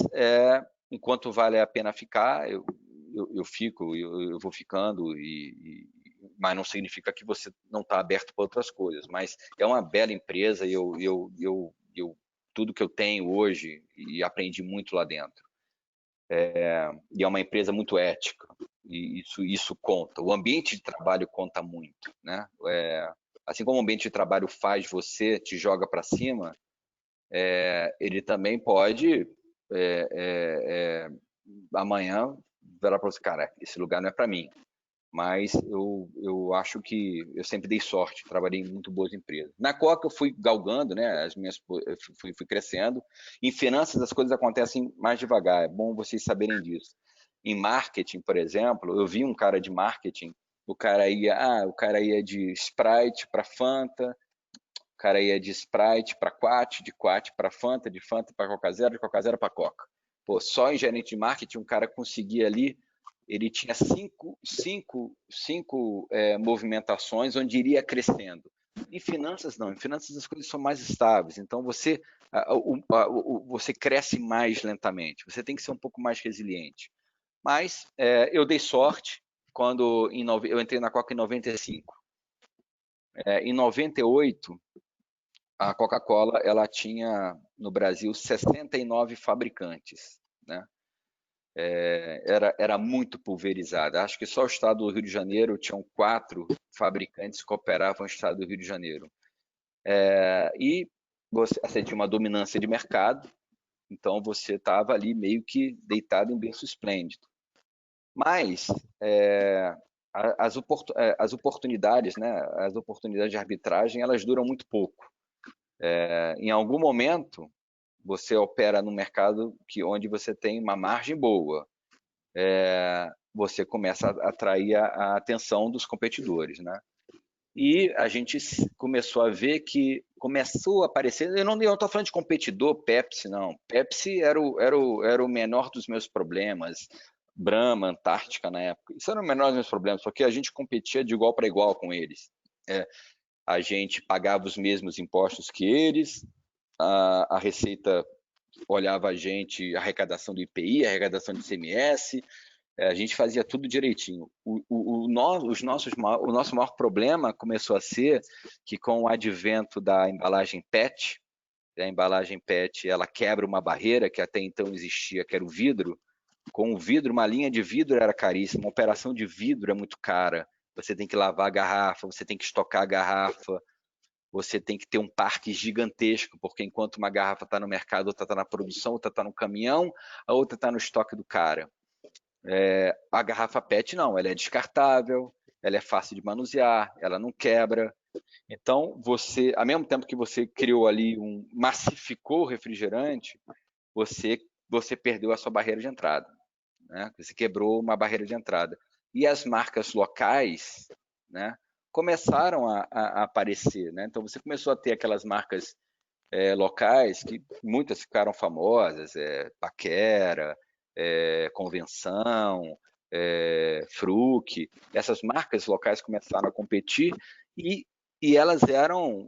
enquanto vale a pena ficar, eu fico, eu vou ficando, mas não significa que você não está aberto para outras coisas. Mas é uma bela empresa e tudo que eu tenho hoje e aprendi muito lá dentro. E é uma empresa muito ética e isso conta. O ambiente de trabalho conta muito, né? Assim como o ambiente de trabalho faz você, te joga para cima, ele também pode amanhã virar para você, cara, esse lugar não é para mim. Mas eu acho que eu sempre dei sorte, trabalhei em muito boas empresas. Na Coca eu fui galgando, né? Fui crescendo. Em finanças as coisas acontecem mais devagar. É bom vocês saberem disso. Em marketing, por exemplo, eu vi um cara de marketing. O cara ia de Sprite para Fanta. O cara ia de Sprite para Quat, de Quat para Fanta, de Fanta para Coca Zero, de Coca Zero para Coca. Pô, só em gerente de marketing um cara conseguia ali. Ele tinha cinco movimentações onde iria crescendo. Em finanças, não. Em finanças, as coisas são mais estáveis. Então, você cresce mais lentamente. Você tem que ser um pouco mais resiliente. Mas eu dei sorte quando eu entrei na Coca em 95. Em 98, a Coca-Cola ela tinha, no Brasil, 69 fabricantes. Né? Era muito pulverizada. Acho que só o estado do Rio de Janeiro tinham 4 fabricantes que operavam no estado do Rio de Janeiro. E você tinha uma dominância de mercado, então você estava ali meio que deitado em berço esplêndido. Mas as oportunidades, né, as oportunidades de arbitragem, elas duram muito pouco. Em algum momento, você opera no mercado onde você tem uma margem boa. Você começa a atrair a atenção dos competidores, né? E a gente começou a ver que começou a aparecer. Eu não estou falando de competidor, Pepsi, não. Pepsi era o menor dos meus problemas. Brahma, Antártica na época. Isso era o menor dos meus problemas, porque a gente competia de igual para igual com eles. A gente pagava os mesmos impostos que eles, a Receita olhava a gente, a arrecadação do IPI, a arrecadação do ICMS, a gente fazia tudo direitinho. O nosso maior problema começou a ser que com o advento da embalagem PET, a embalagem PET ela quebra uma barreira que até então existia, que era o vidro. Com o vidro, uma linha de vidro era caríssima, uma operação de vidro é muito cara. você tem que lavar a garrafa, você tem que estocar a garrafa, você tem que ter um parque gigantesco, porque enquanto uma garrafa está no mercado, outra está na produção, outra está no caminhão, a outra está no estoque do cara. A garrafa PET não, ela é descartável, ela é fácil de manusear, ela não quebra. Então, você, ao mesmo tempo que você criou ali, massificou o refrigerante, você perdeu a sua barreira de entrada, né? Você quebrou uma barreira de entrada. E as marcas locais, né, começaram a aparecer, né? Então, você começou a ter aquelas marcas locais, que muitas ficaram famosas, Paquera, Convenção, Fruc. Essas marcas locais começaram a competir e elas eram...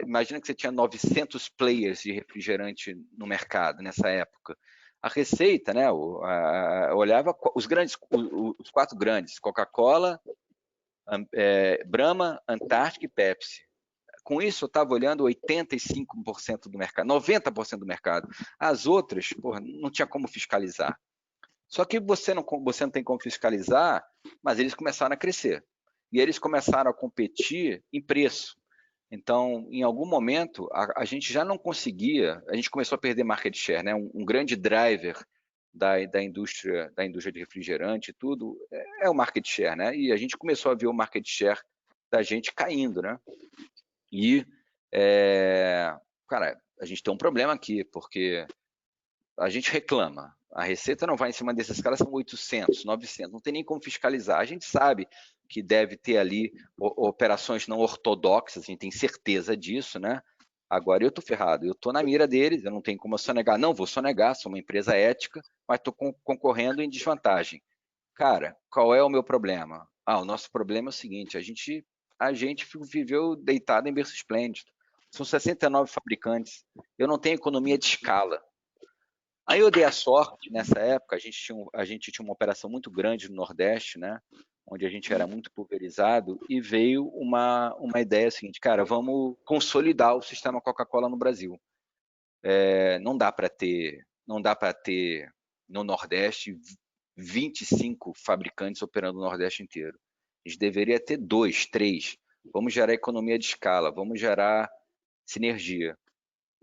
imagina que você tinha 900 players de refrigerante no mercado nessa época. A receita, né, olhava os 4 grandes, Coca-Cola, Brahma, Antártica e Pepsi. Com isso, eu estava olhando 85% do mercado, 90% do mercado. As outras, porra, não tinha como fiscalizar. Só que você não tem como fiscalizar, mas eles começaram a crescer. E eles começaram a competir em preço. Então, em algum momento, a gente já não conseguia, a gente começou a perder market share, né? Um grande driver da indústria de refrigerante e tudo é o market share, né? E a gente começou a ver o market share da gente caindo, né? E, cara, a gente tem um problema aqui, porque a gente reclama. A receita não vai em cima desses caras, são 800, 900, não tem nem como fiscalizar. A gente sabe que deve ter ali operações não ortodoxas, a gente tem certeza disso, né? Agora eu tô ferrado, eu tô na mira deles, eu não tenho como sonegar. Não, vou sonegar, sou uma empresa ética, mas tô concorrendo em desvantagem. Cara, qual é o meu problema? O nosso problema é o seguinte, a gente viveu deitado em berço esplêndido. São 69 fabricantes, eu não tenho economia de escala. Aí eu dei a sorte, nessa época, a gente tinha uma operação muito grande no Nordeste, né? Onde a gente era muito pulverizado, e veio uma ideia seguinte, cara, vamos consolidar o sistema Coca-Cola no Brasil. Não dá para ter no Nordeste 25 fabricantes operando no Nordeste inteiro. A gente deveria ter 2, 3. Vamos gerar economia de escala, vamos gerar sinergia.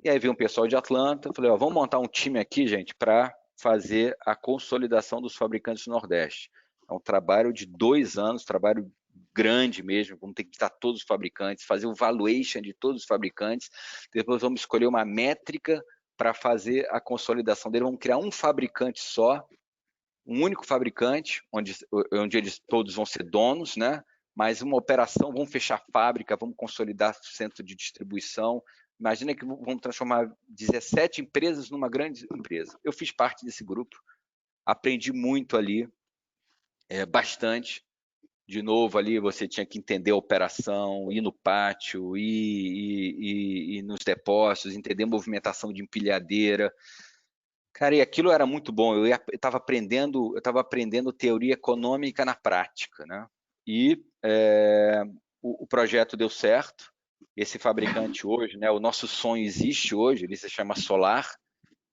E aí veio um pessoal de Atlanta, falei, vamos montar um time aqui, gente, para fazer a consolidação dos fabricantes do Nordeste. É um trabalho de 2 anos, trabalho grande mesmo, vamos ter que visitar todos os fabricantes, fazer o valuation de todos os fabricantes, depois vamos escolher uma métrica para fazer a consolidação dele, vamos criar um fabricante só, um único fabricante, onde eles todos vão ser donos, né? Mas uma operação, vamos fechar a fábrica, vamos consolidar o centro de distribuição. Imagina que vamos transformar 17 empresas numa grande empresa. Eu fiz parte desse grupo, aprendi muito ali, bastante. De novo, ali você tinha que entender a operação, ir no pátio, ir nos depósitos, entender a movimentação de empilhadeira. Cara, e aquilo era muito bom. Eu estava aprendendo teoria econômica na prática, né? E o projeto deu certo. Esse fabricante hoje, né? O nosso sonho existe hoje. Ele se chama Solar.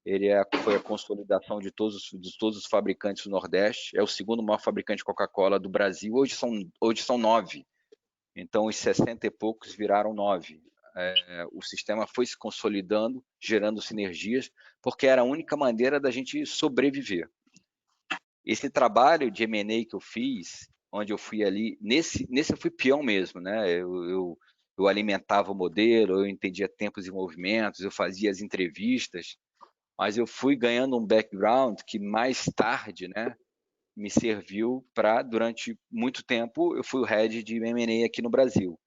Ele foi a consolidação de todos os fabricantes do Nordeste. É o segundo maior fabricante de Coca-Cola do Brasil. Hoje são 9. Então, os 60 e poucos viraram 9. O sistema foi se consolidando, gerando sinergias, porque era a única maneira da gente sobreviver. Esse trabalho de M&A que eu fiz, onde eu fui ali, nesse eu fui peão mesmo, né? Eu alimentava o modelo, eu entendia tempos e movimentos, eu fazia as entrevistas, mas eu fui ganhando um background que mais tarde, né, me serviu para, durante muito tempo, eu fui o head de M&A aqui no Brasil.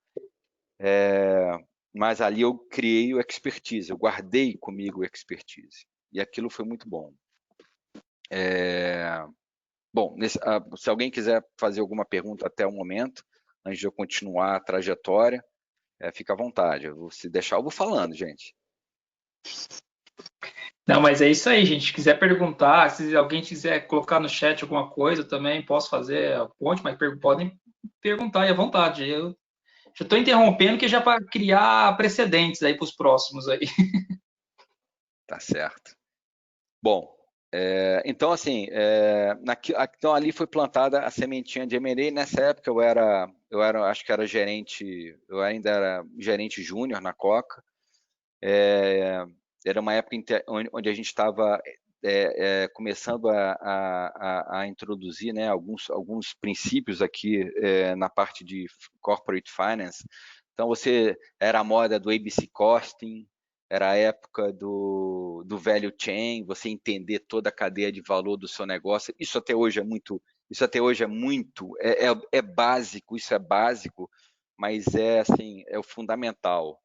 Mas ali eu criei o expertise, eu guardei comigo o expertise. E aquilo foi muito bom. Bom, se alguém quiser fazer alguma pergunta até o momento, antes de eu continuar a trajetória, fica à vontade. Se deixar, eu vou falando, gente. Não, mas é isso aí, gente. Se quiser perguntar, se alguém quiser colocar no chat alguma coisa também, posso fazer a ponte, mas podem perguntar aí à vontade. Eu já estou interrompendo que já para criar precedentes aí para os próximos aí. Tá certo. Bom, Então, assim, então ali foi plantada a sementinha de M&A. Nessa época acho que era gerente, eu ainda era gerente júnior na Coca. Era uma época onde a gente estava começando a introduzir, né, alguns princípios aqui na parte de corporate finance. Então, você era a moda do ABC Costing, era a época do value chain, você entender toda a cadeia de valor do seu negócio. Isso até hoje é básico, isso é básico, mas assim, é o fundamental.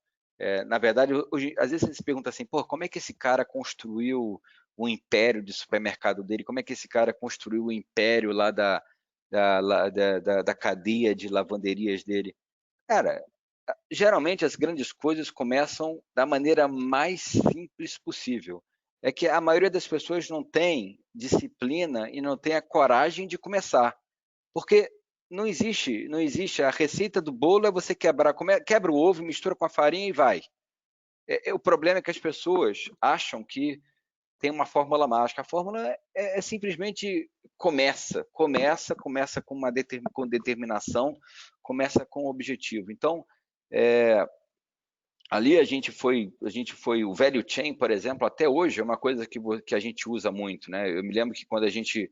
Na verdade, hoje, às vezes você se pergunta assim, pô, como é que esse cara construiu o império de supermercado dele? Como é que esse cara construiu o império lá da cadeia de lavanderias dele? Cara, geralmente as grandes coisas começam da maneira mais simples possível. É que a maioria das pessoas não tem disciplina e não tem a coragem de começar. Porque não existe a receita do bolo é você quebra o ovo, mistura com a farinha e vai. O problema é que as pessoas acham que tem uma fórmula mágica. A fórmula é simplesmente começa com determinação, começa com objetivo. Então, ali a gente foi o value chain, por exemplo, até hoje é uma coisa que a gente usa muito, né? Eu me lembro que quando a gente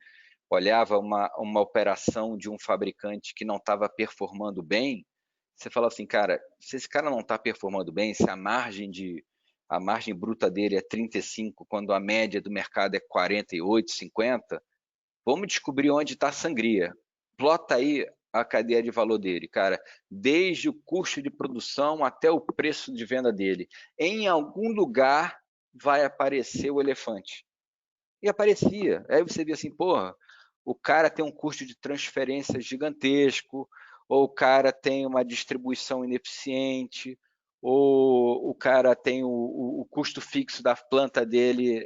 olhava uma operação de um fabricante que não estava performando bem, você fala assim, cara, se esse cara não está performando bem, se a margem bruta dele é 35, quando a média do mercado é 48, 50, vamos descobrir onde está a sangria. Plota aí a cadeia de valor dele, cara, desde o custo de produção até o preço de venda dele. Em algum lugar vai aparecer o elefante. E aparecia. Aí você via assim, porra, o cara tem um custo de transferência gigantesco, ou o cara tem uma distribuição ineficiente, ou o cara tem o custo fixo da planta dele,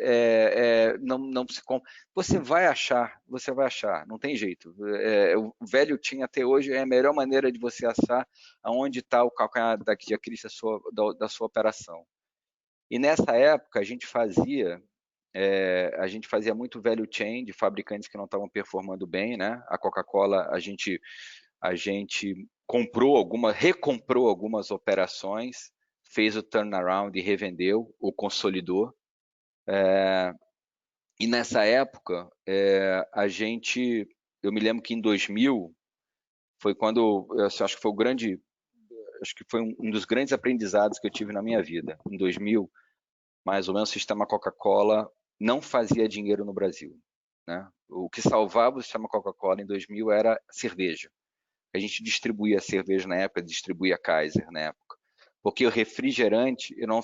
não se compra. Você vai achar, não tem jeito. O velho tinha até hoje, é a melhor maneira de você achar aonde está o calcanhar de Aquiles da sua operação. E nessa época a gente fazia muito value chain de fabricantes que não estavam performando bem, né? A Coca-Cola, a gente recomprou algumas operações, fez o turnaround e revendeu, ou consolidou. E nessa época, eu me lembro que em 2000 foi quando, acho que foi um dos grandes aprendizados que eu tive na minha vida. Em 2000, mais ou menos, o sistema Coca-Cola não fazia dinheiro no Brasil, né? O que salvava o sistema Coca-Cola em 2000 era cerveja. A gente distribuía cerveja na época, distribuía Kaiser na época. Porque o refrigerante eu não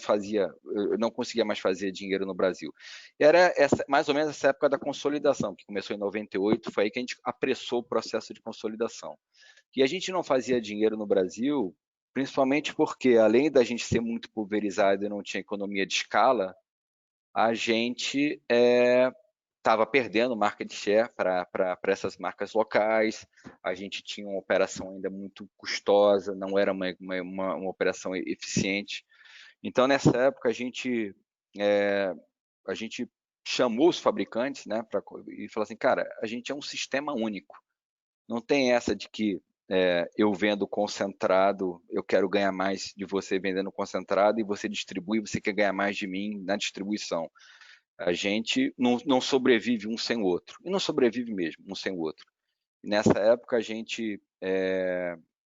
conseguia mais fazer dinheiro no Brasil. Era mais ou menos essa época da consolidação, que começou em 98, foi aí que a gente apressou o processo de consolidação. E a gente não fazia dinheiro no Brasil, principalmente porque, além da gente ser muito pulverizado e não tinha economia de escala, a gente estava perdendo market share para essas marcas locais, a gente tinha uma operação ainda muito custosa, não era uma operação eficiente. Então, nessa época, a gente chamou os fabricantes, né, e falou assim, cara, a gente é um sistema único, não tem essa de que eu vendo concentrado, eu quero ganhar mais de você vendendo concentrado, e você distribui, você quer ganhar mais de mim na distribuição. A gente não sobrevive um sem o outro. E não sobrevive mesmo, um sem o outro. E nessa época, a gente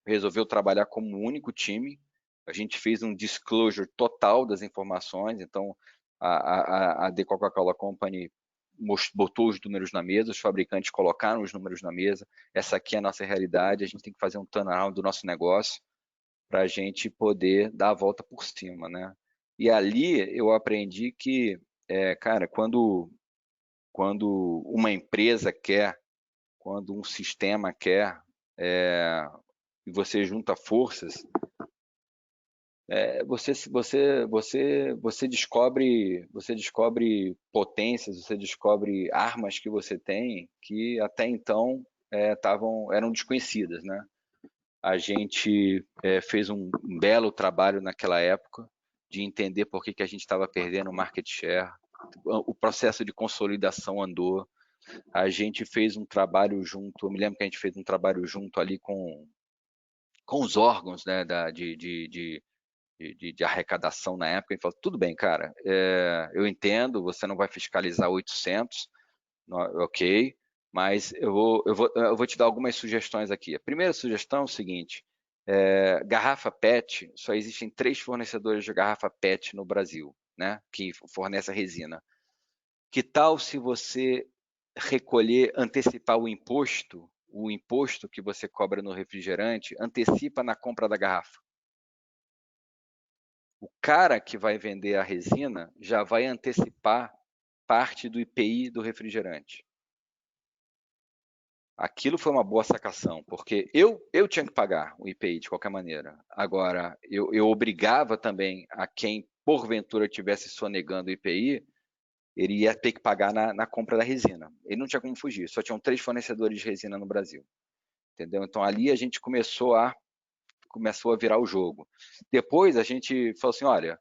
resolveu trabalhar como um único time. A gente fez um disclosure total das informações. Então, a The Coca-Cola Company botou os números na mesa, os fabricantes colocaram os números na mesa. Essa aqui é a nossa realidade. A gente tem que fazer um turnaround do nosso negócio para a gente poder dar a volta por cima, né? E ali eu aprendi que cara, quando uma empresa quer, quando um sistema quer, e você junta forças, você descobre potências, você descobre armas que você tem que até então eram desconhecidas, né? A gente fez um belo trabalho naquela época de entender por que a gente estava perdendo market share, o processo de consolidação andou, a gente fez um trabalho junto, eu me lembro que a gente fez um trabalho junto ali com os órgãos, né, de arrecadação na época, e falou, tudo bem, cara, eu entendo, você não vai fiscalizar 800, ok, mas eu vou te dar algumas sugestões aqui. A primeira sugestão é o seguinte, garrafa PET, só existem 3 fornecedores de garrafa PET no Brasil, né, que fornece a resina. Que tal se você antecipar o imposto que você cobra no refrigerante, antecipa na compra da garrafa? O cara que vai vender a resina já vai antecipar parte do IPI do refrigerante. Aquilo foi uma boa sacação, porque eu tinha que pagar o IPI de qualquer maneira. Agora, eu obrigava também a quem, porventura, estivesse sonegando o IPI, ele ia ter que pagar na compra da resina. Ele não tinha como fugir, só tinham 3 fornecedores de resina no Brasil. Entendeu? Então, ali a gente começou a virar o jogo. Depois, a gente falou assim, olha,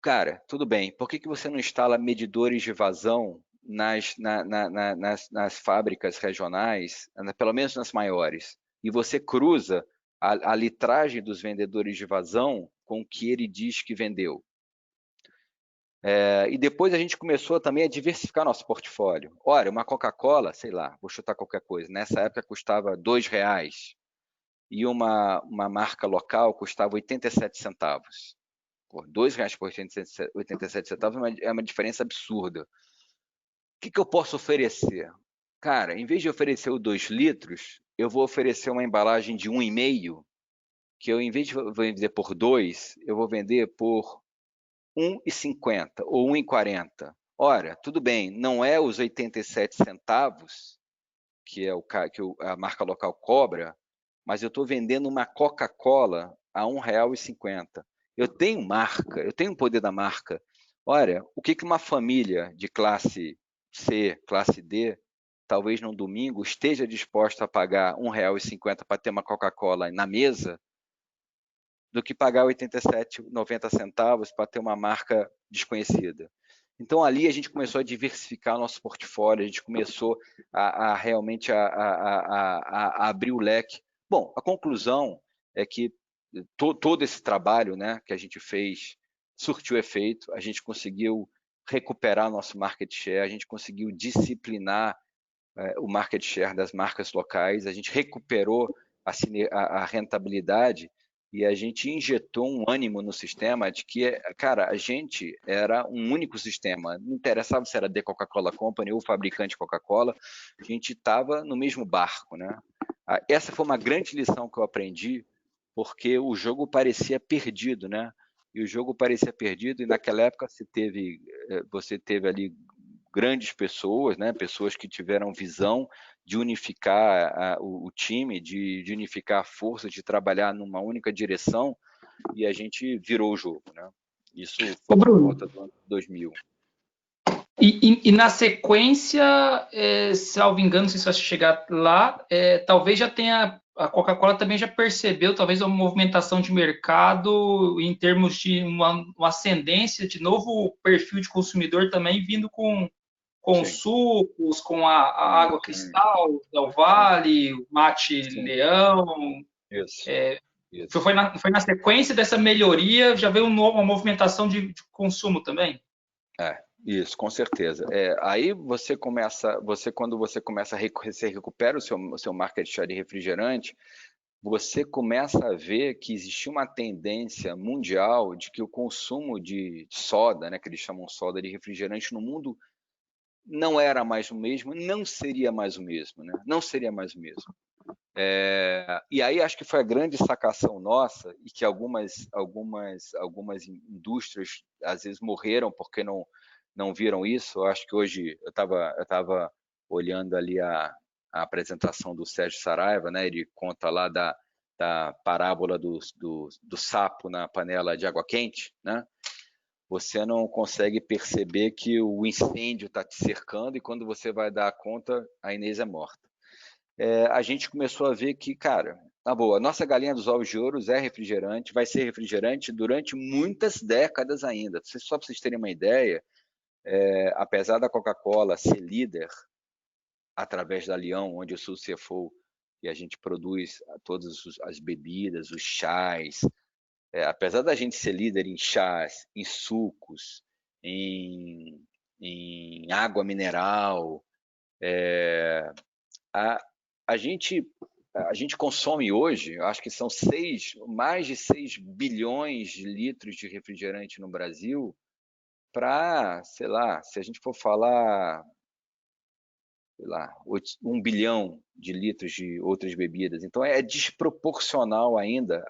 cara, tudo bem, por que você não instala medidores de vazão nas fábricas regionais, pelo menos nas maiores, e você cruza a litragem dos vendedores de vazão com o que ele diz que vendeu? E depois a gente começou também a diversificar nosso portfólio. Olha, uma Coca-Cola, sei lá, vou chutar qualquer coisa, nessa época custava R$2, e uma marca local custava 87 centavos. R$2 por 87 centavos é uma diferença absurda. O que eu posso oferecer? Cara, em vez de oferecer o 2 litros, eu vou oferecer uma embalagem de 1,5, que eu, em vez de vender por 2, eu vou vender por 1,50 ou 1,40. Ora, tudo bem, não é os 87 centavos que a marca local cobra, mas eu estou vendendo uma Coca-Cola a R$1,50. Eu tenho marca, eu tenho o poder da marca. Olha, o que uma família de classe C, classe D, talvez num domingo, esteja disposta a pagar R$1,50 para ter uma Coca-Cola na mesa, do que pagar 87, 90 centavos para ter uma marca desconhecida. Então, ali a gente começou a diversificar nosso portfólio, a gente começou realmente a abrir o leque. Bom, a conclusão é que todo esse trabalho, né, que a gente fez surtiu efeito, a gente conseguiu recuperar nosso market share, a gente conseguiu disciplinar o market share das marcas locais, a gente recuperou a rentabilidade, e a gente injetou um ânimo no sistema de que, cara, a gente era um único sistema. Não interessava se era The Coca-Cola Company ou fabricante Coca-Cola, a gente estava no mesmo barco, né? Essa foi uma grande lição que eu aprendi, porque o jogo parecia perdido, né? E o jogo parecia perdido, e naquela época você teve ali grandes pessoas, né? Pessoas que tiveram visão de unificar o time, de unificar a força, de trabalhar numa única direção, e a gente virou o jogo, né? Isso foi por volta do ano 2000. E na sequência, salvo engano, não sei se vai chegar lá, talvez já tenha, a Coca-Cola também já percebeu talvez uma movimentação de mercado em termos de uma ascendência de novo perfil de consumidor também vindo com sucos, com a água cristal, Del Valle, o mate leão. Isso. Isso. Foi na sequência dessa melhoria, já veio uma movimentação de consumo também? Isso, com certeza. Aí quando você começa você recupera o seu market share de refrigerante, você começa a ver que existia uma tendência mundial de que o consumo de soda, né, que eles chamam soda de refrigerante no mundo, não era mais o mesmo, não seria mais o mesmo, né? Não seria mais o mesmo. E aí acho que foi a grande sacação nossa, e que algumas indústrias às vezes morreram porque não viram isso. Eu acho que hoje eu estava olhando ali a apresentação do Sérgio Saraiva, né? Ele conta lá da parábola do sapo na panela de água quente, né? Você não consegue perceber que o incêndio está te cercando, e quando você vai dar conta, a Inês é morta. A gente começou a ver que, cara, tá boa, a nossa galinha dos ovos de ouro é refrigerante, vai ser refrigerante durante muitas décadas ainda. Só para vocês terem uma ideia, apesar da Coca-Cola ser líder através da Lião, onde eu sou o CFO, e a gente produz todas as bebidas, os chás, apesar da gente ser líder em chás, em sucos, em água mineral, a gente consome hoje, acho que são mais de 6 bilhões de litros de refrigerante no Brasil, para, sei lá, se a gente for falar, sei lá, 1 bilhão de litros de outras bebidas. Então é desproporcional ainda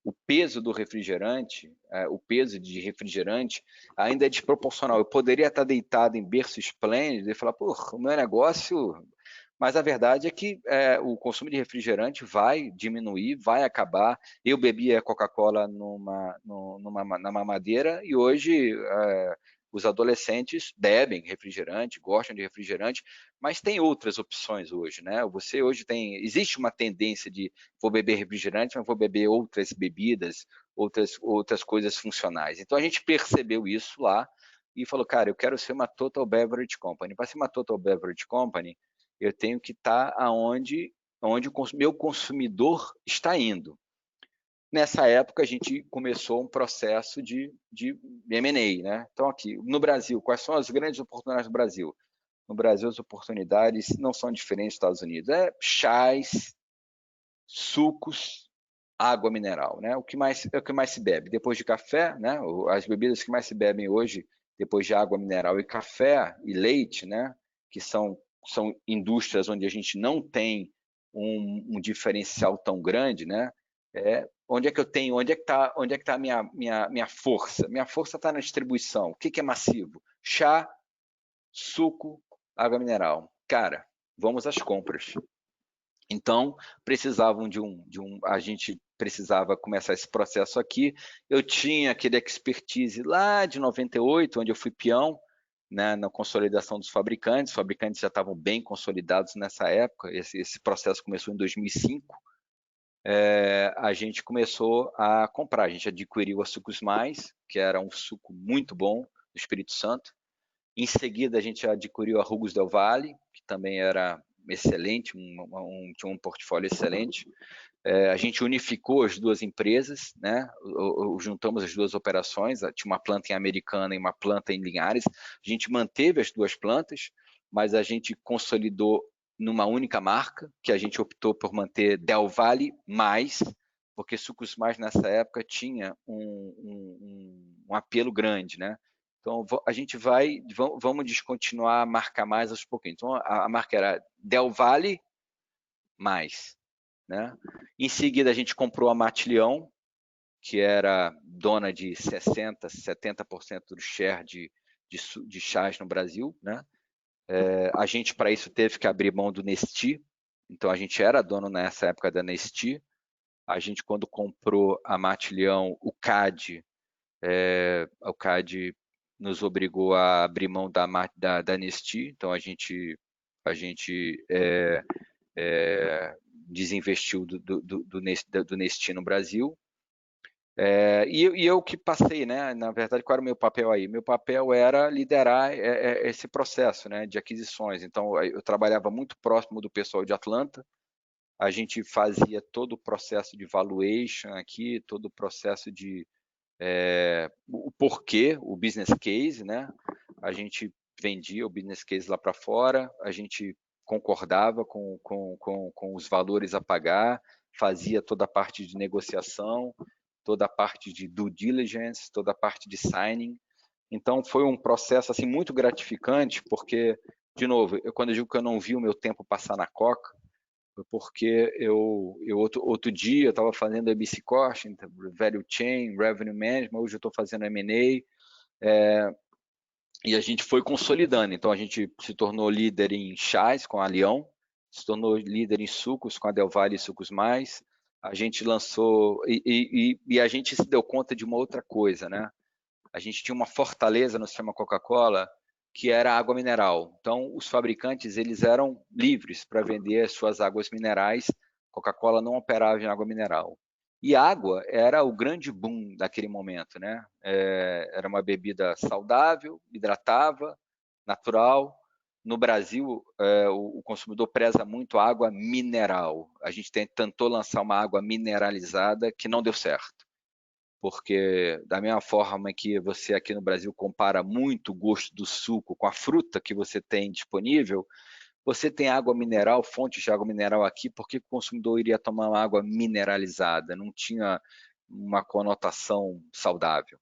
o peso do refrigerante, o peso de refrigerante ainda é desproporcional. Eu poderia estar deitado em berço esplêndido e falar, pô, o meu negócio... Mas a verdade é que o consumo de refrigerante vai diminuir, vai acabar. Eu bebia Coca-Cola na mamadeira e hoje os adolescentes bebem refrigerante, gostam de refrigerante, mas tem outras opções hoje, né? Você hoje existe uma tendência de vou beber refrigerante, mas vou beber outras bebidas, outras coisas funcionais. Então a gente percebeu isso lá e falou, cara, eu quero ser uma Total Beverage Company. Para ser uma Total Beverage Company, eu tenho que estar onde o meu consumidor está indo. Nessa época, a gente começou um processo de M&A, né? Então, aqui, no Brasil, quais são as grandes oportunidades do Brasil? No Brasil, as oportunidades não são diferentes dos Estados Unidos. Chás, sucos, água mineral, né? O que mais se bebe? Depois de café, né? As bebidas que mais se bebem hoje, depois de água mineral e café e leite, né? Que são indústrias onde a gente não tem um diferencial tão grande, né? Onde é que está a minha força? Minha força está na distribuição. O que é massivo? Chá, suco, água mineral. Cara, vamos às compras. Então, a gente precisava começar esse processo aqui. Eu tinha aquele expertise lá de 98, onde eu fui peão, né, na consolidação dos fabricantes. Os fabricantes já estavam bem consolidados nessa época. Esse processo começou em 2005. A gente começou a comprar. A gente adquiriu a Sucos Mais, que era um suco muito bom do Espírito Santo. Em seguida, a gente adquiriu a Rugos del Valle, que também era excelente, tinha um portfólio excelente. A gente unificou as duas empresas, né? Juntamos as duas operações, tinha uma planta em Americana e uma planta em Linhares. A gente manteve as duas plantas, mas a gente consolidou numa única marca, que a gente optou por manter Del Valle Mais, porque Sucos Mais nessa época tinha um apelo grande, né? Então a gente vamos descontinuar a marca Mais aos pouquinhos. Então a marca era Del Valle Mais, né? Em seguida a gente comprou a Matleão, que era dona de 60-70% do share de chás no Brasil, né? A gente, para isso, teve que abrir mão do Nesti. Então, a gente era dono nessa época da Nesti. A gente, quando comprou a Matleão, o CAD nos obrigou a abrir mão da Nesti. Então, a gente desinvestiu do Nesti no Brasil. E eu que passei, né? Na verdade, qual era o meu papel aí? Meu papel era liderar esse processo, né, de aquisições. Então, eu trabalhava muito próximo do pessoal de Atlanta. A gente fazia todo o processo de valuation aqui, todo o processo de o porquê, o business case, né? A gente vendia o business case lá para fora, a gente concordava com os valores a pagar, fazia toda a parte de negociação, toda a parte de due diligence, toda a parte de signing. Então, foi um processo assim, muito gratificante, porque, de novo, quando eu digo que eu não vi o meu tempo passar na Coca, foi porque outro dia eu estava fazendo ABC Costing, Value Chain, Revenue Management, hoje eu estou fazendo M&A, e a gente foi consolidando. Então, a gente se tornou líder em chás com a Lião, se tornou líder em sucos com a Del Valle e Sucos Mais. A gente lançou e a gente se deu conta de uma outra coisa, né? A gente tinha uma fortaleza no sistema Coca-Cola que era a água mineral. Então, os fabricantes eles eram livres para vender as suas águas minerais. Coca-Cola não operava em água mineral. E água era o grande boom daquele momento, né? Era uma bebida saudável, hidratava, natural. No Brasil, o consumidor preza muito a água mineral. A gente tentou lançar uma água mineralizada que não deu certo. Porque da mesma forma que você aqui no Brasil compara muito o gosto do suco com a fruta que você tem disponível, você tem água mineral, fontes de água mineral aqui, porque o consumidor iria tomar uma água mineralizada, não tinha uma conotação saudável.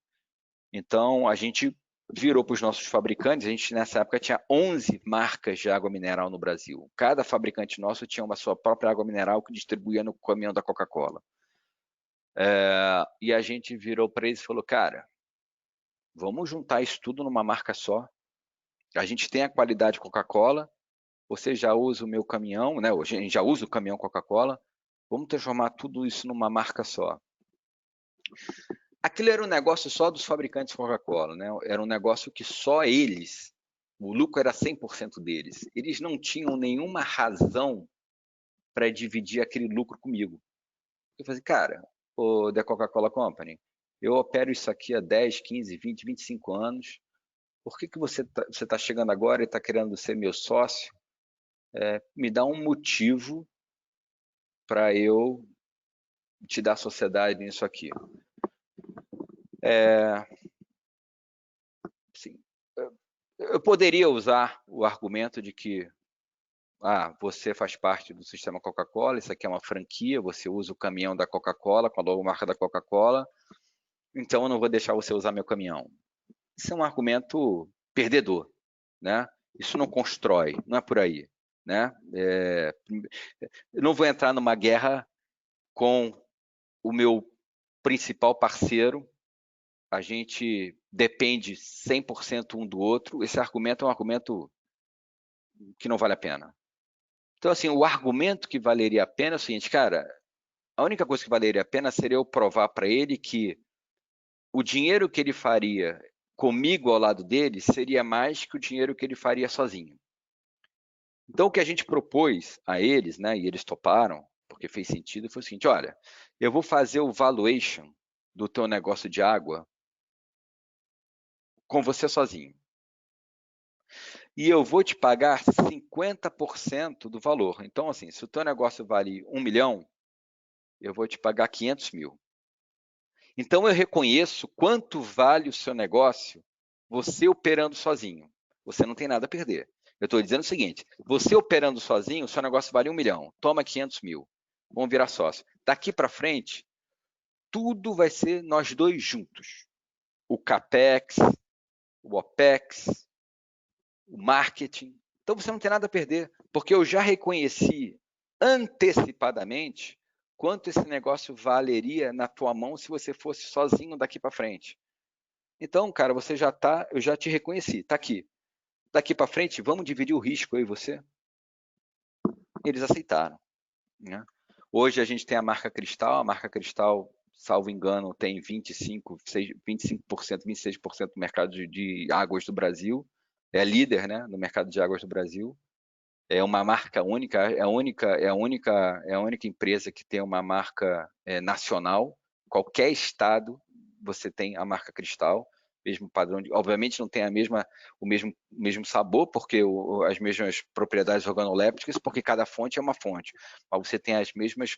Então, a gente virou para os nossos fabricantes, a gente nessa época tinha 11 marcas de água mineral no Brasil. Cada fabricante nosso tinha uma sua própria água mineral que distribuía no caminhão da Coca-Cola. E a gente virou para eles e falou, cara, vamos juntar isso tudo numa marca só. A gente tem a qualidade Coca-Cola, você já usa o meu caminhão, né? A gente já usa o caminhão Coca-Cola, vamos transformar tudo isso numa marca só. Aquilo era um negócio só dos fabricantes Coca-Cola, né? Era um negócio que só eles, o lucro era 100% deles. Eles não tinham nenhuma razão para dividir aquele lucro comigo. Eu falei, cara, o The Coca-Cola Company, eu opero isso aqui há 10, 15, 20, 25 anos. Por que você tá chegando agora e está querendo ser meu sócio? Me dá um motivo para eu te dar sociedade nisso aqui. Sim, eu poderia usar o argumento de que você faz parte do sistema Coca-Cola, isso aqui é uma franquia, você usa o caminhão da Coca-Cola, com a logomarca da Coca-Cola, então eu não vou deixar você usar meu caminhão. Isso é um argumento perdedor, né? Isso não constrói, não é por aí, né? Eu não vou entrar numa guerra com o meu principal parceiro, a gente depende 100% um do outro, esse argumento é um argumento que não vale a pena. Então, assim, o argumento que valeria a pena é o seguinte, cara, a única coisa que valeria a pena seria eu provar para ele que o dinheiro que ele faria comigo ao lado dele seria mais que o dinheiro que ele faria sozinho. Então, o que a gente propôs a eles, né, e eles toparam, porque fez sentido, foi o seguinte, olha, eu vou fazer o valuation do teu negócio de água com você sozinho. E eu vou te pagar 50% do valor. Então, assim, se o teu negócio vale 1 milhão, eu vou te pagar 500 mil. Então, eu reconheço quanto vale o seu negócio você operando sozinho. Você não tem nada a perder. Eu estou dizendo o seguinte, você operando sozinho, o seu negócio vale 1 milhão. Toma 500 mil. Vamos virar sócio. Daqui para frente, tudo vai ser nós dois juntos. O CAPEX, o OPEX, o marketing. Então, você não tem nada a perder, porque eu já reconheci antecipadamente quanto esse negócio valeria na tua mão se você fosse sozinho daqui para frente. Então, cara, você já tá, eu já te reconheci, tá aqui. Daqui para frente, vamos dividir o risco eu e você? Eles aceitaram, né? Hoje a gente tem a marca Cristal, salvo engano, tem 25%, 26% do mercado de águas do Brasil. É líder, né, no mercado de águas do Brasil. É uma marca única, é a única empresa que tem uma marca nacional. Qualquer estado você tem a marca Cristal, mesmo padrão. Obviamente não tem o mesmo sabor, porque as mesmas propriedades organolépticas, porque cada fonte é uma fonte, mas você tem as mesmas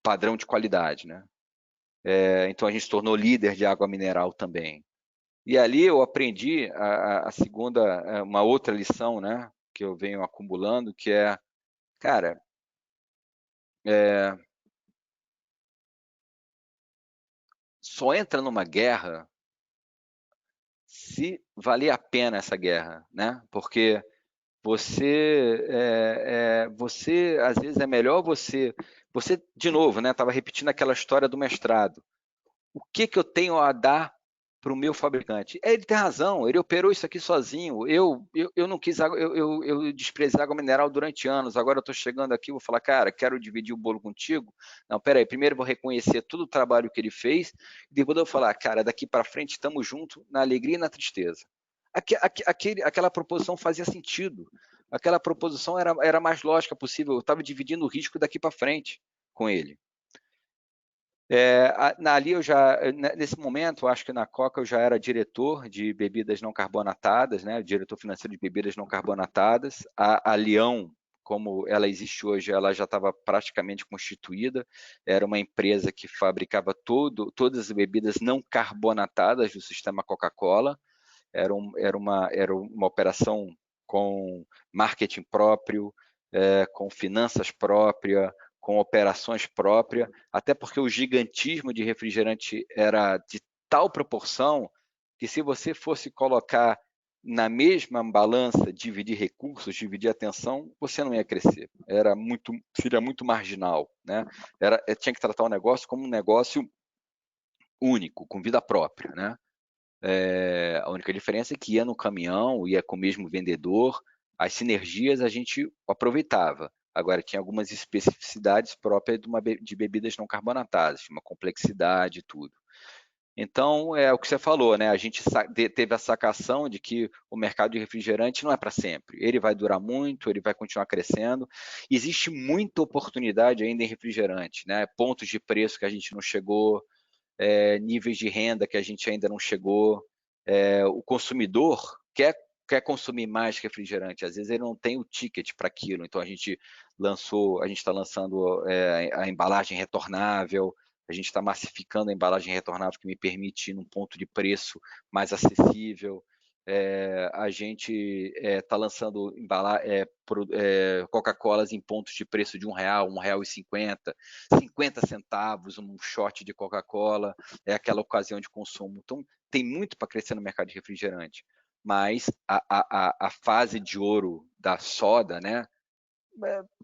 padrão de qualidade, né? Então a gente se tornou líder de água mineral também. E ali eu aprendi a segunda, uma outra lição, né? Que eu venho acumulando, que é, cara, só entra numa guerra se valer a pena essa guerra, né? Porque você às vezes é melhor você de novo, né? Estava repetindo aquela história do mestrado. O que eu tenho a dar para o meu fabricante? Ele tem razão, ele operou isso aqui sozinho. Eu não quis água, eu desprezei água mineral durante anos. Agora eu estou chegando aqui, vou falar, cara, quero dividir o bolo contigo. Não, peraí, primeiro eu vou reconhecer todo o trabalho que ele fez, e depois eu vou falar, cara, daqui para frente estamos juntos na alegria e na tristeza. Aquela proposição fazia sentido. Aquela proposição era a mais lógica possível. Eu estava dividindo o risco daqui para frente com ele. Ali nesse momento, eu acho que na Coca eu já era diretor de bebidas não carbonatadas, né? Diretor financeiro de bebidas não carbonatadas. A Leão, como ela existe hoje, ela já estava praticamente constituída. Era uma empresa que fabricava todas as bebidas não carbonatadas do sistema Coca-Cola. Era uma operação com marketing próprio, com finanças próprias, com operações próprias, até porque o gigantismo de refrigerante era de tal proporção que se você fosse colocar na mesma balança, dividir recursos, dividir atenção, você não ia crescer. Seria muito marginal, né? Tinha que tratar o negócio como um negócio único, com vida própria, né? A única diferença é que ia no caminhão, ia com o mesmo vendedor, as sinergias a gente aproveitava. Agora, tinha algumas especificidades próprias de bebidas não carbonatadas, uma complexidade e tudo. Então, é o que você falou, né? A gente teve a sacação de que o mercado de refrigerante não é para sempre. Ele vai durar muito, ele vai continuar crescendo. Existe muita oportunidade ainda em refrigerante, né? Pontos de preço que a gente não chegou, níveis de renda que a gente ainda não chegou. O consumidor quer consumir mais refrigerante, às vezes ele não tem o ticket para aquilo, então a gente está lançando a embalagem retornável, a gente está massificando a embalagem retornável que me permite ir num ponto de preço mais acessível. A gente está lançando Coca-Colas em pontos de preço de R$1, R$1,50, 50 centavos, um shot de Coca-Cola, é aquela ocasião de consumo. Então, tem muito para crescer no mercado de refrigerante, mas a fase de ouro da soda, né,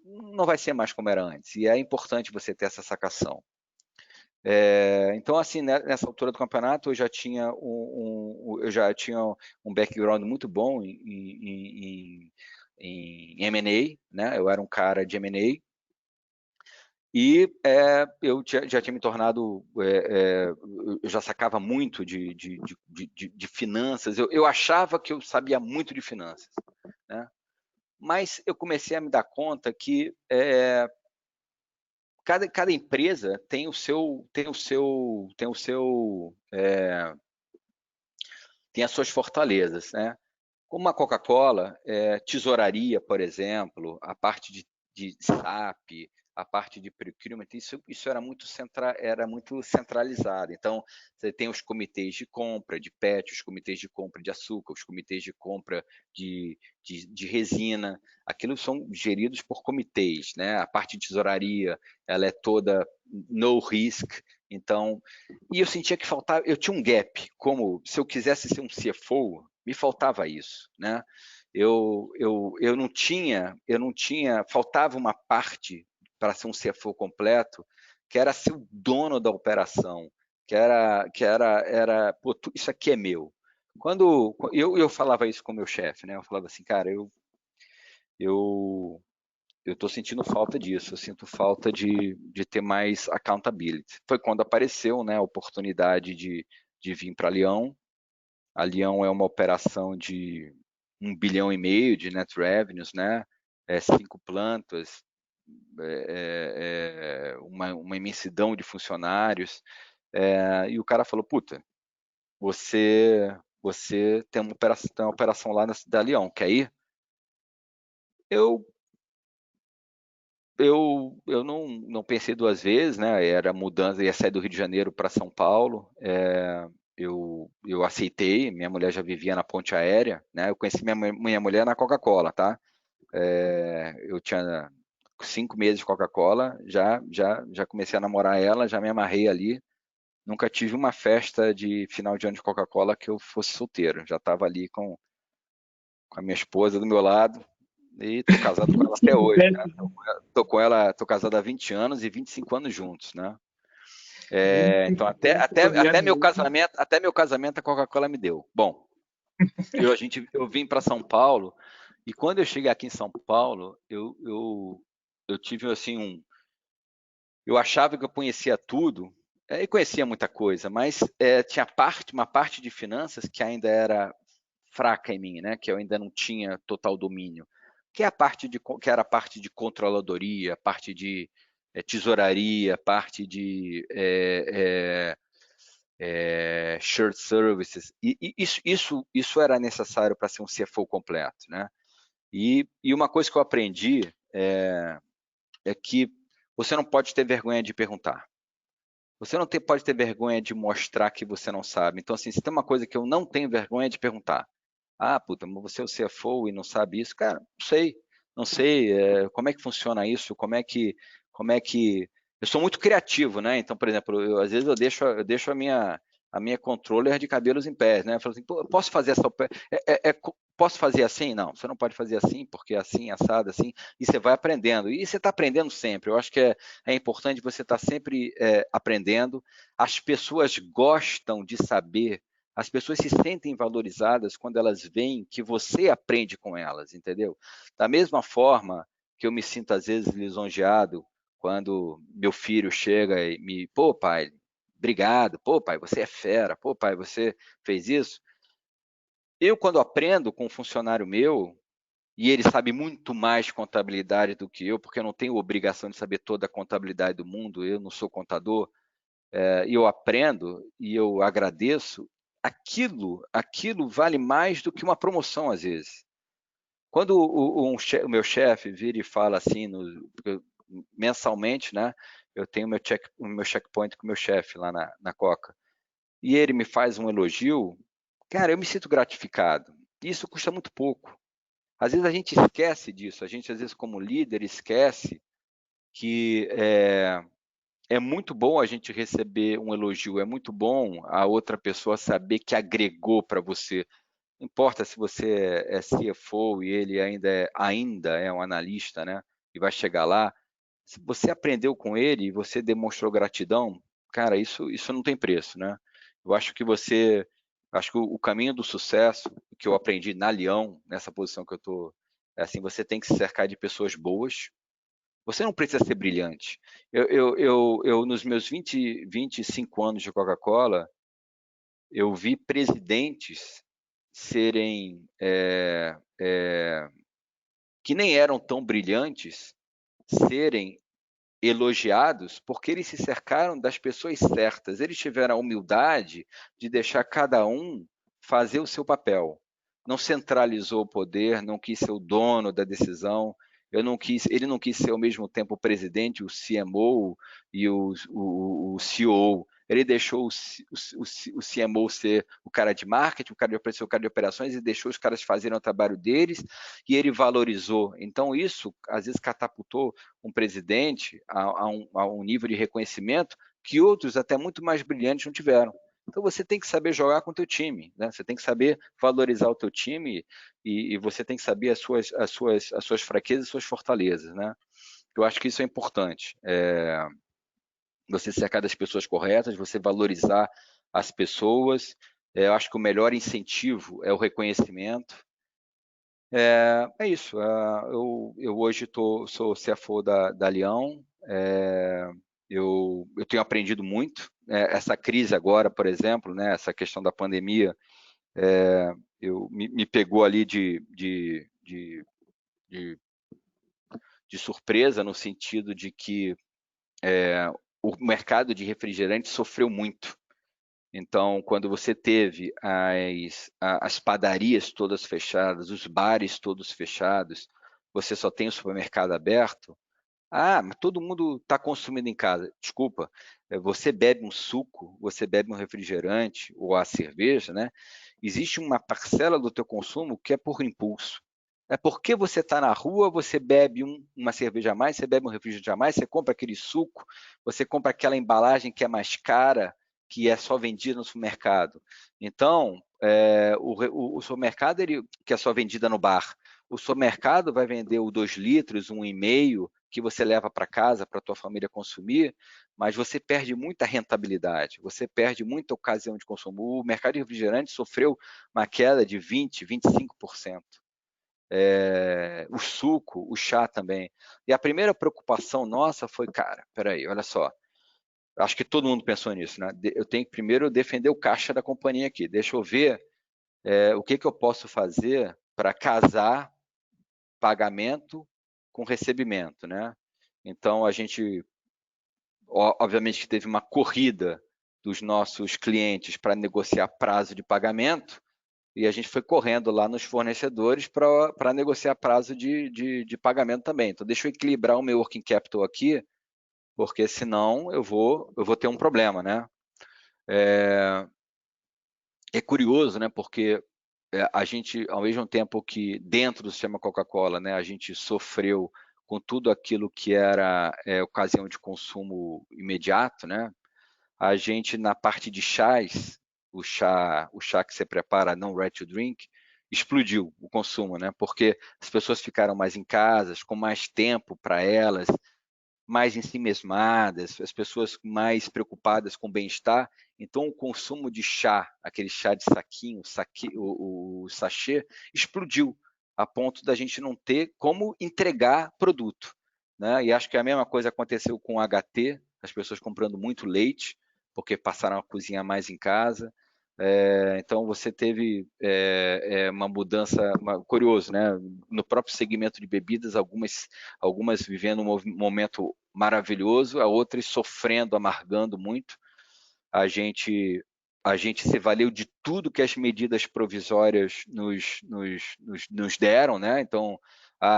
não vai ser mais como era antes, e é importante você ter essa sacação. Então, assim, nessa altura do campeonato, eu já tinha um background muito bom em M&A, né? Eu era um cara de M&A, e eu já tinha me tornado, eu já sacava muito de finanças, eu achava que eu sabia muito de finanças, né? Mas eu comecei a me dar conta que cada empresa tem as suas fortalezas, né? Como a Coca-Cola, tesouraria, por exemplo, a parte de SAP, a parte de procurement, isso era muito centralizado. Então, você tem os comitês de compra de PET, os comitês de compra de açúcar, os comitês de compra de resina, aquilo são geridos por comitês, né? A parte de tesouraria, ela é toda no risk. Então, e eu sentia que faltava, eu tinha um gap, como se eu quisesse ser um CFO, me faltava isso, né? Eu não tinha, faltava uma parte para ser um CFO completo, que era ser o dono da operação, que era pô, isso aqui é meu. Quando eu falava isso com o meu chefe, né? Eu falava assim, cara, eu estou sentindo falta disso, eu sinto falta de ter mais accountability. Foi quando apareceu, né, a oportunidade de vir para Leão. A Leão é uma operação de 1,5 bilhão de net revenues, né? 5 plantas, uma imensidão de funcionários. E o cara falou, puta, você tem uma operação lá da Leão, quer ir? Eu não pensei duas vezes, né? Era mudança, ia sair do Rio de Janeiro para São Paulo. Eu aceitei, minha mulher já vivia na ponte aérea, né? Eu conheci minha mulher na Coca-Cola, tá? Eu tinha 5 meses de Coca-Cola, já comecei a namorar ela, já me amarrei ali. Nunca tive uma festa de final de ano de Coca-Cola que eu fosse solteiro. Já estava ali com a minha esposa do meu lado e tô casado com ela até hoje, né? Tô casado há 20 anos e 25 anos juntos, né? Então até meu casamento a Coca-Cola me deu. Bom, eu vim para São Paulo e quando eu cheguei aqui em São Paulo, eu tive assim eu achava que eu conhecia tudo e conhecia muita coisa, mas tinha uma parte de finanças que ainda era fraca em mim, né? Que eu ainda não tinha total domínio, que era a parte de controladoria, a parte de tesouraria, parte de shared services, e isso era necessário para ser um CFO completo, né? E uma coisa que eu aprendi é que você não pode ter vergonha de perguntar. Você não pode ter vergonha de mostrar que você não sabe. Então, assim, se tem uma coisa que eu não tenho vergonha de perguntar. Ah, puta, mas você é o CFO e não sabe isso? Cara, não sei como é que funciona isso, como é que... Eu sou muito criativo, né? Então, por exemplo, às vezes eu deixo a minha controller de cabelos em pé, né? Eu falo assim, pô, eu posso fazer essa... posso fazer assim? Não, você não pode fazer assim, porque é assim, assado, assim, e você vai aprendendo. E você está aprendendo sempre. Eu acho que é importante você estar sempre aprendendo. As pessoas gostam de saber, as pessoas se sentem valorizadas quando elas veem que você aprende com elas, entendeu? Da mesma forma que eu me sinto, às vezes, lisonjeado quando meu filho chega e me... Pô, pai, obrigado. Pô, pai, você é fera. Pô, pai, você fez isso. Eu, quando aprendo com um funcionário meu, e ele sabe muito mais contabilidade do que eu, porque eu não tenho obrigação de saber toda a contabilidade do mundo, eu não sou contador, e eu aprendo e eu agradeço, aquilo vale mais do que uma promoção, às vezes. Quando o meu chefe vira e fala assim, mensalmente, né, eu tenho o meu checkpoint com o meu chefe lá na Coca, e ele me faz um elogio, cara, eu me sinto gratificado. Isso custa muito pouco. Às vezes a gente esquece disso, a gente às vezes como líder esquece que é muito bom a gente receber um elogio, é muito bom a outra pessoa saber que agregou para você. Não importa se você é CFO e ele ainda é um analista, né? E vai chegar lá, se você aprendeu com ele e você demonstrou gratidão, cara, isso não tem preço, né? Eu acho que o caminho do sucesso, que eu aprendi na Leão, nessa posição que eu estou, é assim, você tem que se cercar de pessoas boas. Você não precisa ser brilhante. Eu nos meus 25 anos de Coca-Cola, eu vi presidentes serem que nem eram tão brilhantes, serem elogiados porque eles se cercaram das pessoas certas. Eles tiveram a humildade de deixar cada um fazer o seu papel. Não centralizou o poder, não quis ser o dono da decisão. Ele não quis ser ao mesmo tempo o presidente, o CMO e o CEO. Ele deixou o CMO ser o cara de marketing, o cara de operações, e deixou os caras fazerem o trabalho deles, e ele valorizou. Então, isso, às vezes, catapultou um presidente a um nível de reconhecimento que outros, até muito mais brilhantes, não tiveram. Então, você tem que saber jogar com o teu time, né? Você tem que saber valorizar o teu time e você tem que saber as suas fraquezas e suas fortalezas, né? Eu acho que isso é importante. Você cercar das pessoas corretas, você valorizar as pessoas. Eu acho que o melhor incentivo é o reconhecimento. É isso. Eu hoje sou CFO da Leão. Eu tenho aprendido muito. Essa crise agora, por exemplo, né, essa questão da pandemia, me pegou ali de surpresa, no sentido de que o mercado de refrigerante sofreu muito. Então, quando você teve as padarias todas fechadas, os bares todos fechados, você só tem o supermercado aberto, mas todo mundo está consumindo em casa. Desculpa, você bebe um suco, você bebe um refrigerante ou a cerveja, né? Existe uma parcela do teu consumo que é por impulso. É porque você está na rua, você bebe uma cerveja a mais, você bebe um refrigerante a mais, você compra aquele suco, você compra aquela embalagem que é mais cara, que é só vendida no supermercado. Então, o supermercado, que é só vendida no bar, o supermercado vai vender o 2 litros, 1,5, que você leva para casa para a tua família consumir, mas você perde muita rentabilidade, você perde muita ocasião de consumo. O mercado de refrigerante sofreu uma queda de 20%, 25%. O suco, o chá também. E a primeira preocupação nossa foi, cara, peraí, olha só, acho que todo mundo pensou nisso, né? Eu tenho que primeiro defender o caixa da companhia aqui, deixa eu ver o que eu posso fazer para casar pagamento com recebimento, né? Então, a gente obviamente que teve uma corrida dos nossos clientes para negociar prazo de pagamento, e a gente foi correndo lá nos fornecedores para negociar prazo de pagamento também. Então, deixa eu equilibrar o meu working capital aqui, porque senão eu vou ter um problema, né? É curioso, né? Porque a gente, ao mesmo tempo que dentro do sistema Coca-Cola, né, a gente sofreu com tudo aquilo que era ocasião de consumo imediato, né? A gente, na parte de chás, o chá que você prepara, não ready to drink, explodiu o consumo, né? Porque as pessoas ficaram mais em casa, com mais tempo para elas, mais ensimesmadas, as pessoas mais preocupadas com o bem-estar. Então, o consumo de chá, aquele chá de saquinho, o sachê, explodiu, a ponto da gente não ter como entregar produto, né? E acho que a mesma coisa aconteceu com o HT, as pessoas comprando muito leite, porque passaram a cozinhar mais em casa. Então, você teve uma mudança, curioso, né? No próprio segmento de bebidas, algumas vivendo um momento maravilhoso, outras sofrendo, amargando muito. A gente se valeu de tudo que as medidas provisórias nos deram, né? Então,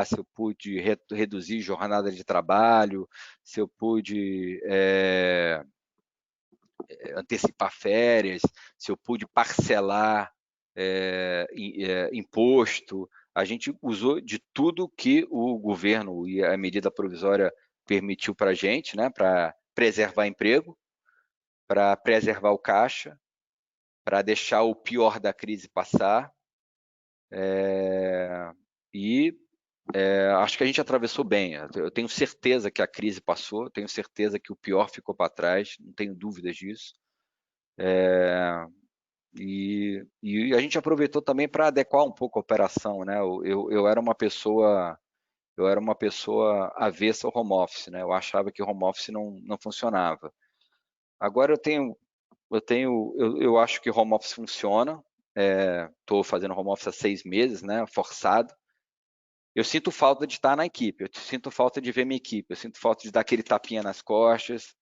se eu pude reduzir jornada de trabalho, se eu pude antecipar férias, se eu pude parcelar imposto, a gente usou de tudo que o governo e a medida provisória permitiu para a gente, né, para preservar emprego, para preservar o caixa, para deixar o pior da crise passar. Acho que a gente atravessou bem. Eu tenho certeza que a crise passou, eu tenho certeza que o pior ficou para trás, não tenho dúvidas disso. E a gente aproveitou também para adequar um pouco a operação, né? Eu era uma pessoa avessa ao home office, né? Eu achava que o home office não funcionava. Agora eu acho que home office funciona. Estou fazendo home office há 6 meses, né? Forçado. Eu sinto falta de estar na equipe, eu sinto falta de ver minha equipe, eu sinto falta de dar aquele tapinha nas costas,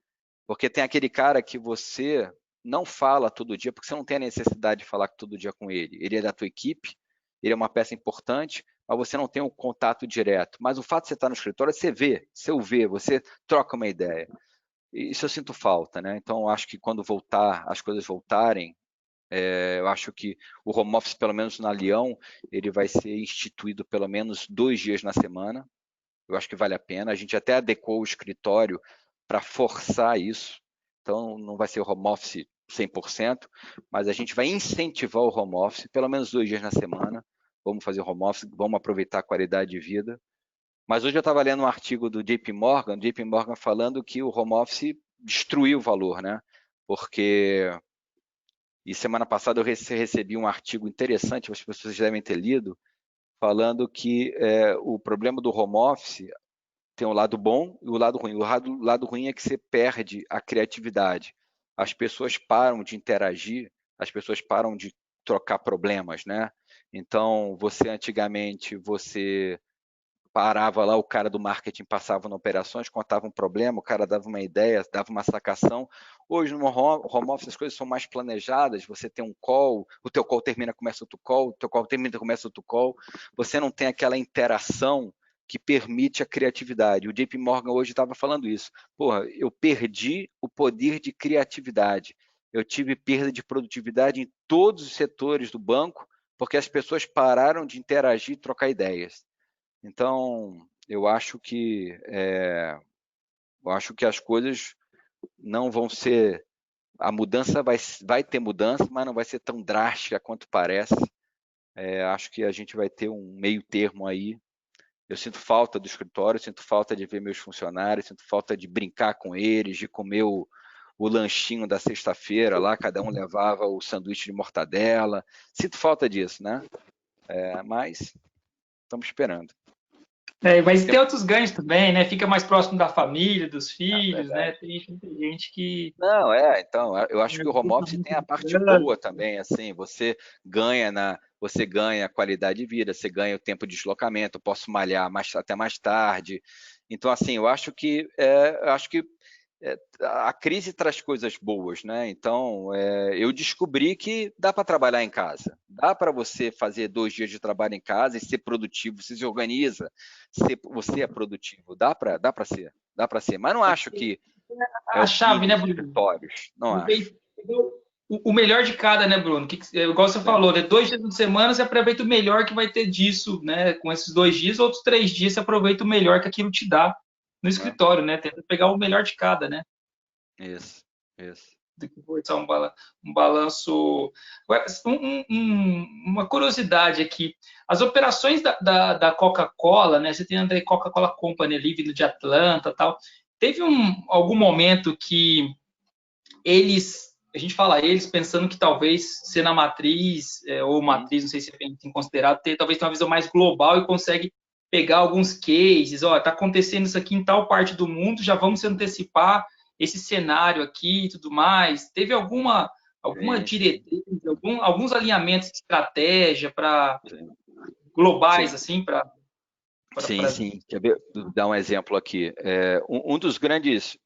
porque tem aquele cara que você não fala todo dia, porque você não tem a necessidade de falar todo dia com ele. Ele é da tua equipe, ele é uma peça importante, mas você não tem um contato direto. Mas o fato de você estar no escritório, você o vê, você troca uma ideia. Isso eu sinto falta, né? Então, eu acho que quando as coisas voltarem, eu acho que o home office, pelo menos na Leão, ele vai ser instituído pelo menos 2 dias na semana. Eu acho que vale a pena. A gente até adequou o escritório para forçar isso. Então, não vai ser o home office 100%, mas a gente vai incentivar o home office pelo menos 2 dias na semana. Vamos fazer home office, vamos aproveitar a qualidade de vida. Mas hoje eu estava lendo um artigo do JP Morgan falando que o home office destruiu o valor, né? E semana passada eu recebi um artigo interessante, as pessoas devem ter lido, falando que o problema do home office tem o lado bom e o lado ruim. O lado ruim é que você perde a criatividade. As pessoas param de interagir, as pessoas param de trocar problemas, né? Então, antigamente, você parava lá, o cara do marketing passava nas operações, contava um problema, o cara dava uma ideia, dava uma sacação. Hoje, no home office, as coisas são mais planejadas, você tem um call, o teu call termina, começa outro call, o teu call termina, começa outro call, você não tem aquela interação que permite a criatividade. O JP Morgan hoje estava falando isso. Porra, eu perdi o poder de criatividade. Eu tive perda de produtividade em todos os setores do banco, porque as pessoas pararam de interagir e trocar ideias. Então, eu acho que as coisas não vão ser. A mudança vai ter mudança, mas não vai ser tão drástica quanto parece. Acho que a gente vai ter um meio termo aí. Eu sinto falta do escritório, sinto falta de ver meus funcionários, sinto falta de brincar com eles, de comer o lanchinho da sexta-feira lá, cada um levava o sanduíche de mortadela. Sinto falta disso, né? Mas estamos esperando. Mas tem outros ganhos também, né? Fica mais próximo da família, dos filhos, né? Tem gente que... Não, então, eu acho que o home office tem a parte boa também, assim, você ganha qualidade de vida, você ganha o tempo de deslocamento, eu posso malhar até mais tarde. Então, assim, eu acho que a crise traz coisas boas, né? Então, eu descobri que dá para trabalhar em casa. Dá para você fazer 2 dias de trabalho em casa e ser produtivo. Você se organiza, você é produtivo. Dá para ser, dá para ser. Mas não acho que é A o fim chave, né, dos Bruno? escritórios. Não acho. O melhor de cada, né, Bruno? Igual você falou, né? 2 dias de semana você aproveita o melhor que vai ter disso, né? Com esses 2 dias, outros 3 dias você aproveita o melhor que aquilo te dá no escritório, né? Tenta pegar o melhor de cada, né? Isso. Tem que forçar um balanço. Uma curiosidade aqui: as operações da Coca-Cola, né? Você tem a Coca-Cola Company ali, vindo de Atlanta, tal. Teve algum momento que a gente fala eles pensando que talvez ser na matriz, ou matriz, não sei se é bem considerado, talvez tenha uma visão mais global e consegue pegar alguns cases, está acontecendo isso aqui em tal parte do mundo, já vamos se antecipar esse cenário aqui e tudo mais. Teve alguma diretriz, alguns alinhamentos de estratégia para globais, assim, para... Sim. Quer ver? Dar um exemplo aqui. Um dos grandes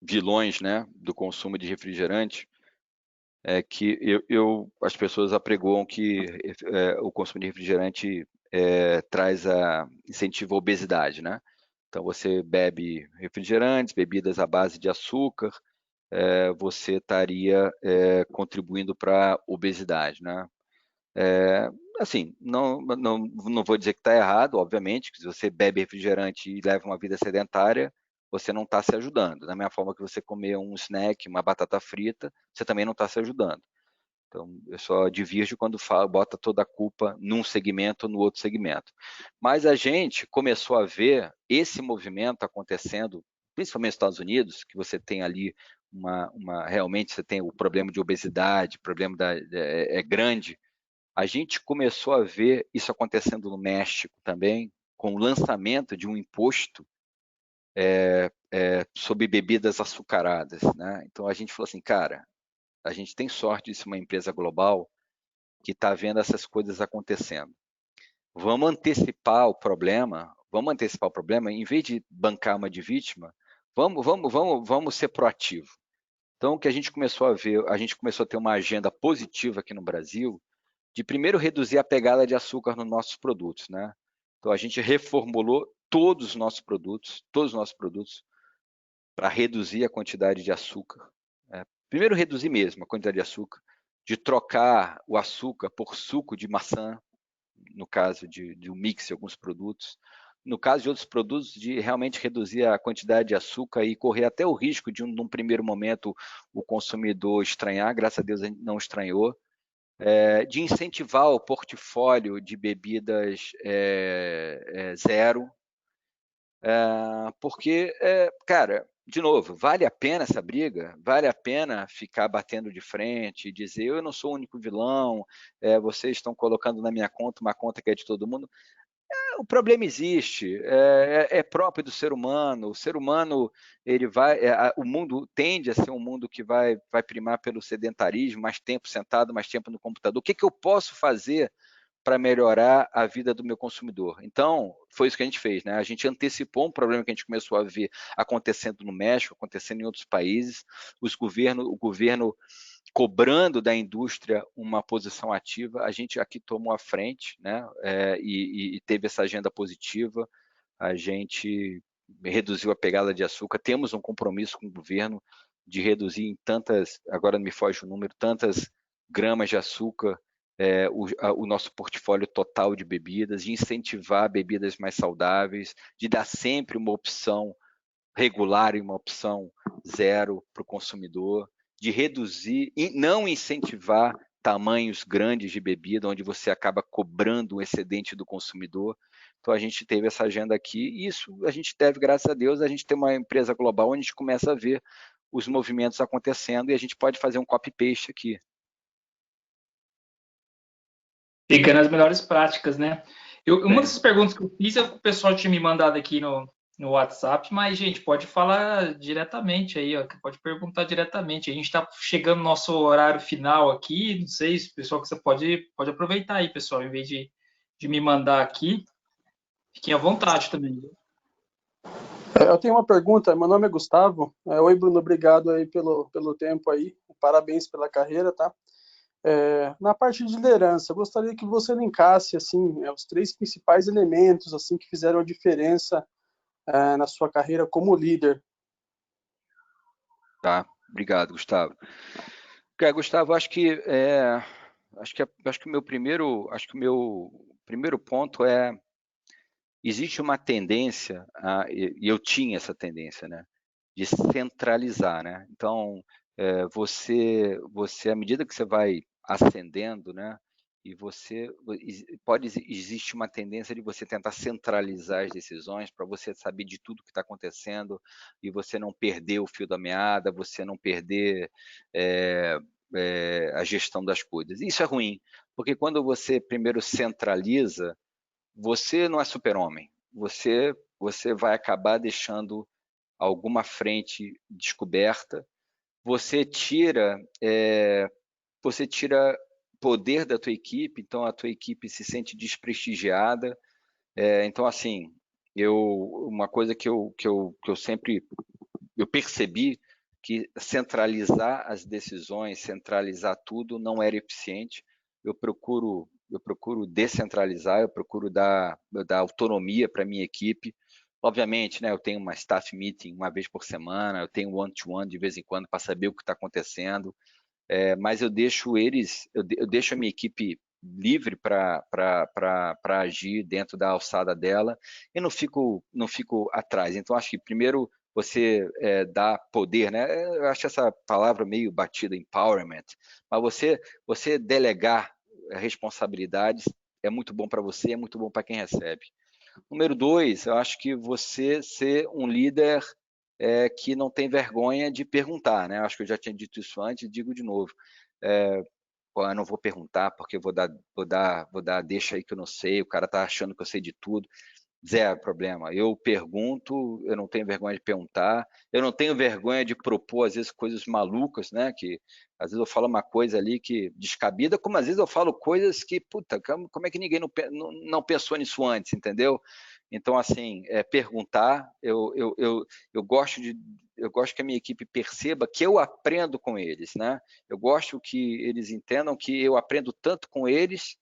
vilões, né, do consumo de refrigerante é que as pessoas apregoam que o consumo de refrigerante incentiva a obesidade, né? Então, você bebe refrigerantes, bebidas à base de açúcar, você estaria contribuindo para a obesidade, né? Assim, não vou dizer que está errado, obviamente, que se você bebe refrigerante e leva uma vida sedentária, você não está se ajudando. Da mesma forma que você comer um snack, uma batata frita, você também não está se ajudando. Então, eu só divirjo quando bota toda a culpa num segmento ou no outro segmento. Mas a gente começou a ver esse movimento acontecendo, principalmente nos Estados Unidos, que você tem ali realmente você tem o problema de obesidade, o problema é grande. A gente começou a ver isso acontecendo no México também, com o lançamento de um imposto sobre bebidas açucaradas, né? Então a gente falou assim, cara, a gente tem sorte de ser uma empresa global que está vendo essas coisas acontecendo. Vamos antecipar o problema, em vez de bancar uma de vítima, vamos ser proativo. Então o que a gente começou a ver, a gente começou a ter uma agenda positiva aqui no Brasil, de primeiro reduzir a pegada de açúcar nos nossos produtos, né? Então a gente reformulou todos os nossos produtos para reduzir a quantidade de açúcar. Primeiro reduzir mesmo a quantidade de açúcar, de trocar o açúcar por suco de maçã, no caso de um mix de alguns produtos. No caso de outros produtos, de realmente reduzir a quantidade de açúcar e correr até o risco de, num primeiro momento, o consumidor estranhar, graças a Deus a gente não estranhou, de incentivar o portfólio de bebidas zero, porque, cara, de novo, vale a pena essa briga? Vale a pena ficar batendo de frente e dizer eu não sou o único vilão, vocês estão colocando na minha conta uma conta que é de todo mundo? O problema existe, é próprio do ser humano. O ser humano, o mundo tende a ser um mundo que vai primar pelo sedentarismo, mais tempo sentado, mais tempo no computador. O que eu posso fazer para melhorar a vida do meu consumidor? Então, foi isso que a gente fez, né? A gente antecipou um problema que a gente começou a ver acontecendo no México, acontecendo em outros países. O governo cobrando da indústria uma posição ativa, a gente aqui tomou a frente, né? E teve essa agenda positiva. A gente reduziu a pegada de açúcar. Temos um compromisso com o governo de reduzir em tantas, agora me foge o número, tantas gramas de açúcar o nosso portfólio total de bebidas, de incentivar bebidas mais saudáveis, de dar sempre uma opção regular e uma opção zero para o consumidor, de reduzir e não incentivar tamanhos grandes de bebida, onde você acaba cobrando o excedente do consumidor. Então a gente teve essa agenda aqui, e isso a gente deve, graças a Deus, a gente tem uma empresa global onde a gente começa a ver os movimentos acontecendo e a gente pode fazer um copy-paste aqui. Fica nas melhores práticas, né? Uma dessas perguntas que eu fiz, o pessoal tinha me mandado aqui no WhatsApp, mas, gente, pode falar diretamente aí, ó, pode perguntar diretamente. A gente está chegando no nosso horário final aqui, não sei se o pessoal que você pode aproveitar aí, pessoal, em vez de me mandar aqui, fiquem à vontade também. Eu tenho uma pergunta, meu nome é Gustavo. Oi, Bruno, obrigado aí pelo tempo aí, parabéns pela carreira, tá? Na parte de liderança, eu gostaria que você elencasse assim, os três principais elementos assim que fizeram a diferença na sua carreira como líder. Tá, obrigado, Gustavo. Gustavo, acho que o meu primeiro ponto é: existe uma tendência, e eu tinha essa tendência, né, de centralizar, né? Então, à medida que você vai ascendendo, né, e existe uma tendência de você tentar centralizar as decisões para você saber de tudo que está acontecendo e você não perder o fio da meada, você não perder a gestão das coisas. Isso é ruim, porque quando você primeiro centraliza, você não é super-homem. Você vai acabar deixando alguma frente descoberta. Você tira poder da tua equipe, então a tua equipe se sente desprestigiada. Então, assim, uma coisa que eu sempre percebi, que centralizar as decisões, centralizar tudo não era eficiente. Eu procuro descentralizar, eu procuro dar autonomia para a minha equipe. Obviamente, né, eu tenho uma staff meeting uma vez por semana, eu tenho one-to-one de vez em quando para saber o que está acontecendo, mas eu deixo a minha equipe livre para agir dentro da alçada dela e não fico atrás. Então, acho que primeiro você dá poder, né? Eu acho essa palavra meio batida, empowerment, mas você delegar responsabilidades é muito bom para você, é muito bom para quem recebe. Número 2, eu acho que você ser um líder que não tem vergonha de perguntar, né? Eu acho que eu já tinha dito isso antes, digo de novo. Eu não vou perguntar porque vou dar deixa aí que eu não sei, o cara tá achando que eu sei de tudo. Zero problema. Eu pergunto, eu não tenho vergonha de perguntar, eu não tenho vergonha de propor, às vezes, coisas malucas, né? Que às vezes eu falo uma coisa ali que descabida, como às vezes eu falo coisas que, puta, como é que ninguém não pensou nisso antes, entendeu? Então, assim, perguntar, eu gosto que a minha equipe perceba que eu aprendo com eles, né? Eu gosto que eles entendam que eu aprendo tanto com eles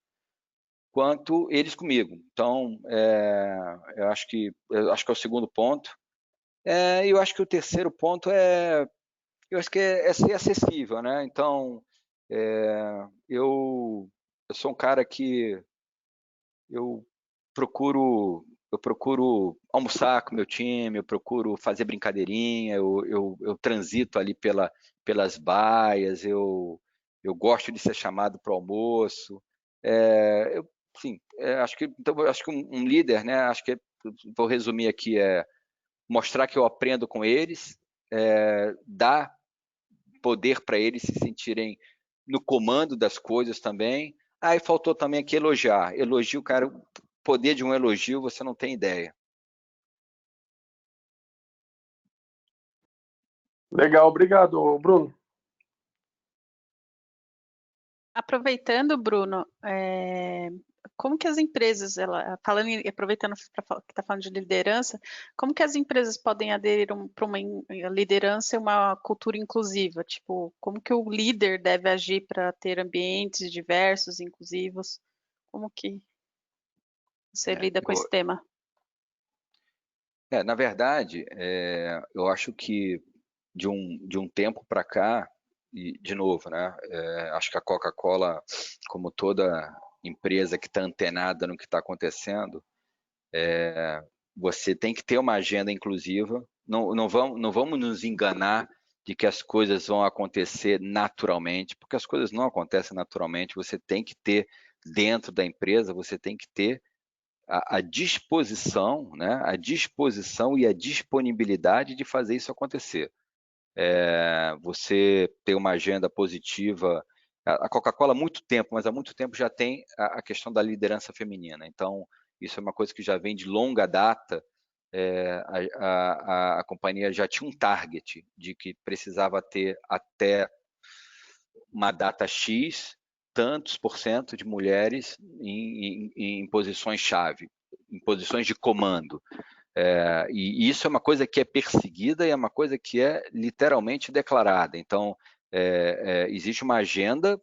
quanto eles comigo. Então, eu acho que é o segundo ponto. Eu acho que o terceiro ponto é ser acessível, né? Então, eu sou um cara que eu procuro almoçar com meu time, eu procuro fazer brincadeirinha, eu transito ali pelas baias, eu gosto de ser chamado para o almoço. Sim, acho que um líder, né? Acho que vou resumir aqui, mostrar que eu aprendo com eles, dar poder para eles se sentirem no comando das coisas também. Aí faltou também aqui elogiar. Elogio, cara, o poder de um elogio você não tem ideia. Legal, obrigado, Bruno. Aproveitando, Bruno, como que as empresas, aproveitando que está falando de liderança, como que as empresas podem aderir para uma liderança e uma cultura inclusiva? Tipo, como que o líder deve agir para ter ambientes diversos, inclusivos? Como que você lida com esse tema? Na verdade, eu acho que de um tempo para cá, e de novo, né? Acho que a Coca-Cola, como toda empresa que está antenada no que está acontecendo, você tem que ter uma agenda inclusiva. Não vamos nos enganar de que as coisas vão acontecer naturalmente, porque as coisas não acontecem naturalmente. Você tem que ter dentro da empresa, você tem que ter a disposição, né? A disposição e a disponibilidade de fazer isso acontecer. Você ter uma agenda positiva. A Coca-Cola há muito tempo, mas há muito tempo já tem a questão da liderança feminina. Então, isso é uma coisa que já vem de longa data. A companhia já tinha um target de que precisava ter até uma data X, tantos por cento de mulheres em posições-chave, em posições de comando. E isso é uma coisa que é perseguida e é uma coisa que é literalmente declarada. Então, existe uma agenda,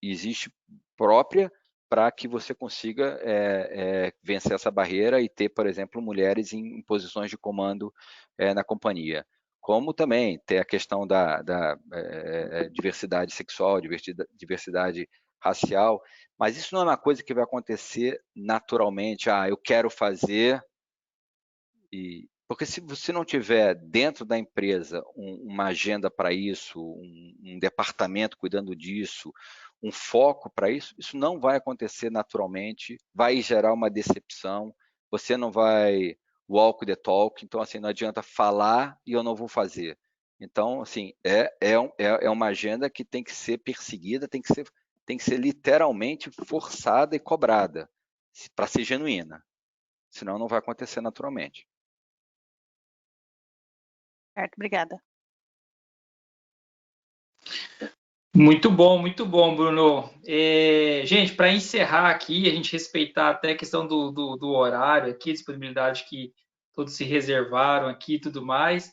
existe própria para que você consiga vencer essa barreira e ter, por exemplo, mulheres em posições de comando na companhia. Como também ter a questão da diversidade sexual, diversidade racial, mas isso não é uma coisa que vai acontecer naturalmente. Eu quero fazer, porque se você não tiver dentro da empresa uma agenda para isso, um departamento cuidando disso, um foco para isso, isso não vai acontecer naturalmente, vai gerar uma decepção, você não vai walk the talk, então assim, não adianta falar e eu não vou fazer. Então, assim, é uma agenda que tem que ser perseguida, tem que ser literalmente forçada e cobrada, para ser genuína, senão não vai acontecer naturalmente. Certo, obrigada. Muito bom, Bruno. Gente, para encerrar aqui, a gente respeitar até a questão do horário aqui, disponibilidade que todos se reservaram aqui e tudo mais.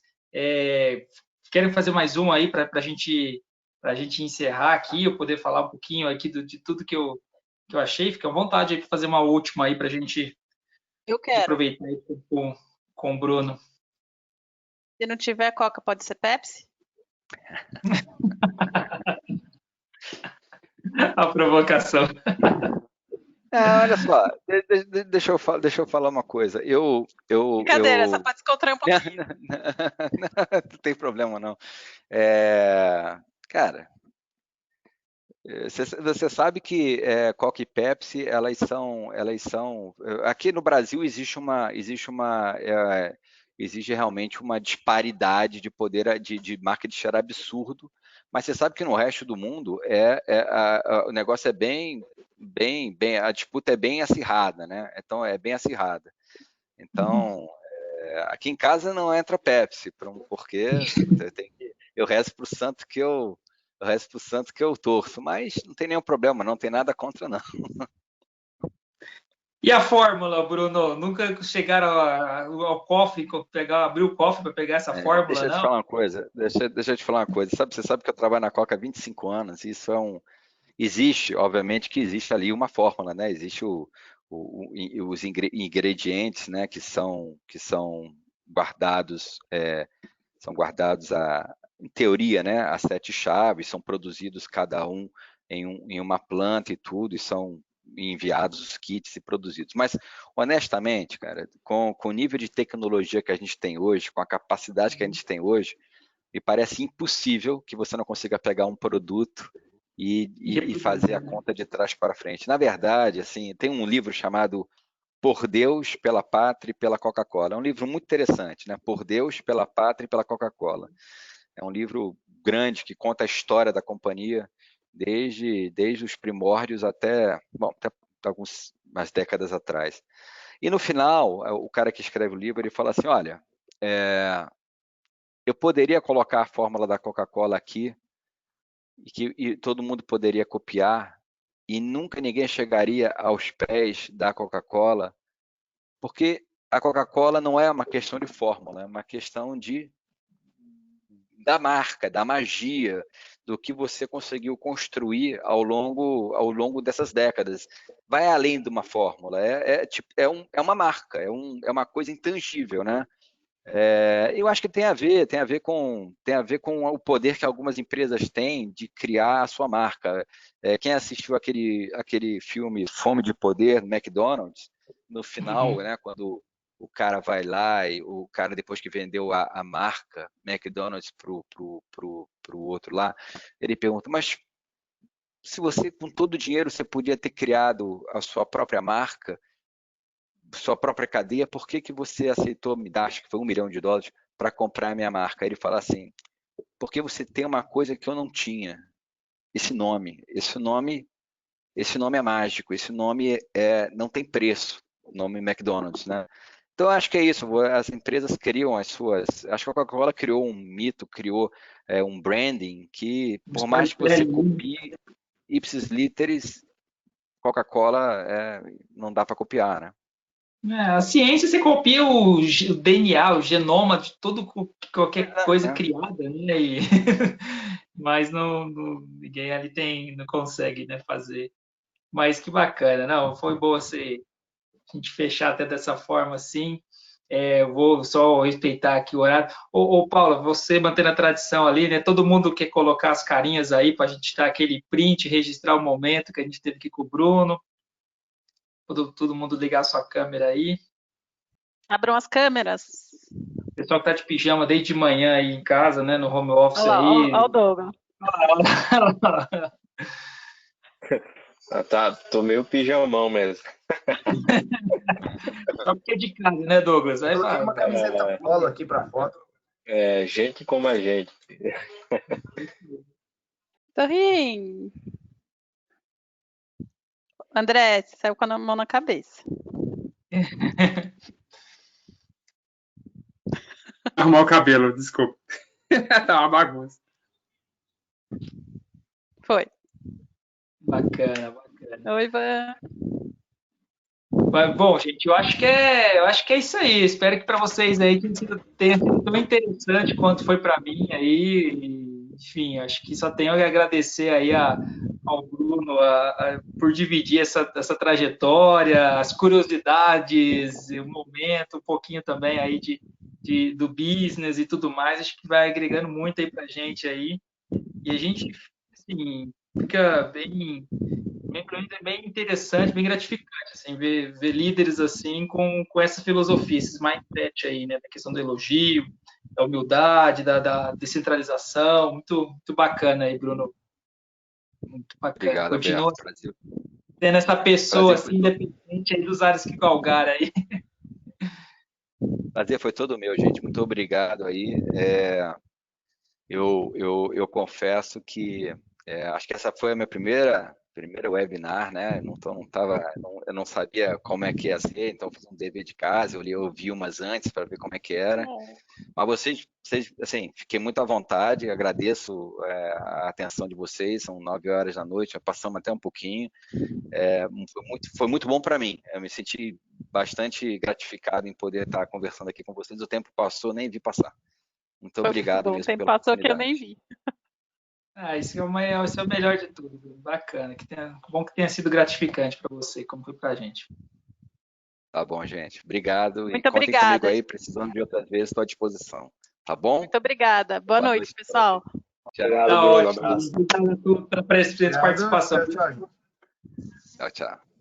Querem fazer mais um aí para a gente encerrar aqui, eu poder falar um pouquinho aqui de tudo que eu achei. Fica à vontade aí para fazer uma última aí para a gente Eu quero. aproveitar aí com o Bruno. Se não tiver Coca, pode ser Pepsi? A provocação. Olha só, deixa eu falar uma coisa. Brincadeira, só para descontrair um pouquinho. Não tem problema, não. Cara, você sabe que Coca e Pepsi, elas são. Aqui no Brasil existe realmente uma disparidade de poder de market share absurdo, mas você sabe que no resto do mundo o negócio é bem, a disputa é bem acirrada, né? Então é bem acirrada. Então aqui em casa não entra Pepsi, porque eu rezo para o santo que eu torço, mas não tem nenhum problema, não tem nada contra, não. E a fórmula, Bruno? Nunca chegaram ao cofre, abrir o cofre para pegar essa fórmula, deixa eu te falar uma coisa. Deixa eu te falar uma coisa. Você sabe que eu trabalho na Coca há 25 anos, e isso existe, obviamente que existe ali uma fórmula, né? Existe os ingredientes, né, que são guardados, em teoria, né, as 7 chaves, são produzidos cada um em uma planta e tudo, e são enviados os kits e produzidos. Mas, honestamente, cara, com o nível de tecnologia que a gente tem hoje, com a capacidade que a gente tem hoje, me parece impossível que você não consiga pegar um produto e fazer a conta de trás para frente. Na verdade, assim, tem um livro chamado Por Deus, pela Pátria e pela Coca-Cola. É um livro muito interessante, né? Por Deus, pela Pátria e pela Coca-Cola. É um livro grande que conta a história da companhia desde os primórdios até umas décadas atrás. E no final, o cara que escreve o livro, ele fala assim, olha, eu poderia colocar a fórmula da Coca-Cola aqui e todo mundo poderia copiar e nunca ninguém chegaria aos pés da Coca-Cola, porque a Coca-Cola não é uma questão de fórmula, é uma questão da marca, da magia, do que você conseguiu construir ao longo dessas décadas. Vai além de uma fórmula, é uma marca, é uma coisa intangível, né? Eu acho que tem a ver com o poder que algumas empresas têm de criar a sua marca. Quem assistiu aquele filme Fome de Poder, no McDonald's, no final, né, quando o cara vai lá e o cara, depois que vendeu a marca McDonald's pro outro lá, ele pergunta, mas se você, com todo o dinheiro, você podia ter criado a sua própria marca, sua própria cadeia, por que você aceitou me dar, acho que foi $1 milhão para comprar a minha marca? Ele fala assim, porque você tem uma coisa que eu não tinha, esse nome é mágico, esse nome não tem preço, o nome McDonald's, né? Então, acho que é isso, as empresas criam as suas... Acho que a Coca-Cola criou um mito, criou um branding que, por mais que você copie, ipsis literis, Coca-Cola não dá para copiar, né? A ciência, você copia o DNA, o genoma de qualquer coisa criada, né? Mas ninguém ali não consegue, né, fazer. Mas que bacana, não, foi bom a gente fechar até dessa forma assim. Vou só respeitar aqui o horário. Ô, Paula, você mantendo a tradição ali, né? Todo mundo quer colocar as carinhas aí para a gente dar aquele print, registrar o momento que a gente teve aqui com o Bruno. Todo mundo ligar a sua câmera aí. Abram as câmeras. O pessoal que tá de pijama desde de manhã aí em casa, né? No home office Olha lá, aí. olha o Douglas. Tô meio pijamão mesmo. Só porque é de casa, né, Douglas? Aí Coloquei uma camiseta polo aqui para foto. Gente como a gente. Torrinho. André, você saiu com a mão na cabeça. Arrumar o cabelo, desculpa. Tá uma bagunça. Foi. Bacana. Oi, Ivan. Bom, gente, eu acho que é isso aí. Espero que para vocês aí tenha sido tão interessante quanto foi para mim aí. Enfim, acho que só tenho que agradecer aí ao Bruno por dividir essa trajetória, as curiosidades, o momento, um pouquinho também aí do business e tudo mais. Acho que vai agregando muito aí para a gente aí. E a gente, assim, fica bem interessante, bem gratificante, assim, ver líderes assim com essa filosofia, esses mindset aí, né, da questão do elogio, da humildade, da descentralização, muito bacana aí, Bruno. Muito bacana. Obrigado, Continua Alberto. tendo essa pessoa assim, independente aí dos ares que galgar aí. Prazer foi todo meu, gente. Muito obrigado aí. Eu confesso que acho que essa foi a minha primeira webinar, né? Eu não sabia como é que ia ser, então fiz um dever de casa, eu ouvi umas antes para ver como é que era. Mas vocês, assim, fiquei muito à vontade, agradeço a atenção de vocês, são 9 horas da noite, já passamos até um pouquinho. Foi muito bom para mim, eu me senti bastante gratificado em poder estar conversando aqui com vocês, o tempo passou, nem vi passar. Muito obrigado mesmo pela oportunidade. Passou que eu nem vi. Isso é o melhor de tudo. Bacana. Bom que tenha sido gratificante para você, como foi para a gente. Tá bom, gente. Obrigado. Muito obrigada. Contem comigo aí, precisando de outras vezes, estou à disposição. Tá bom? Muito obrigada. Boa noite, pessoal. Obrigado, Tá Bruno. ótimo. Obrigado por essa participação. Tchau.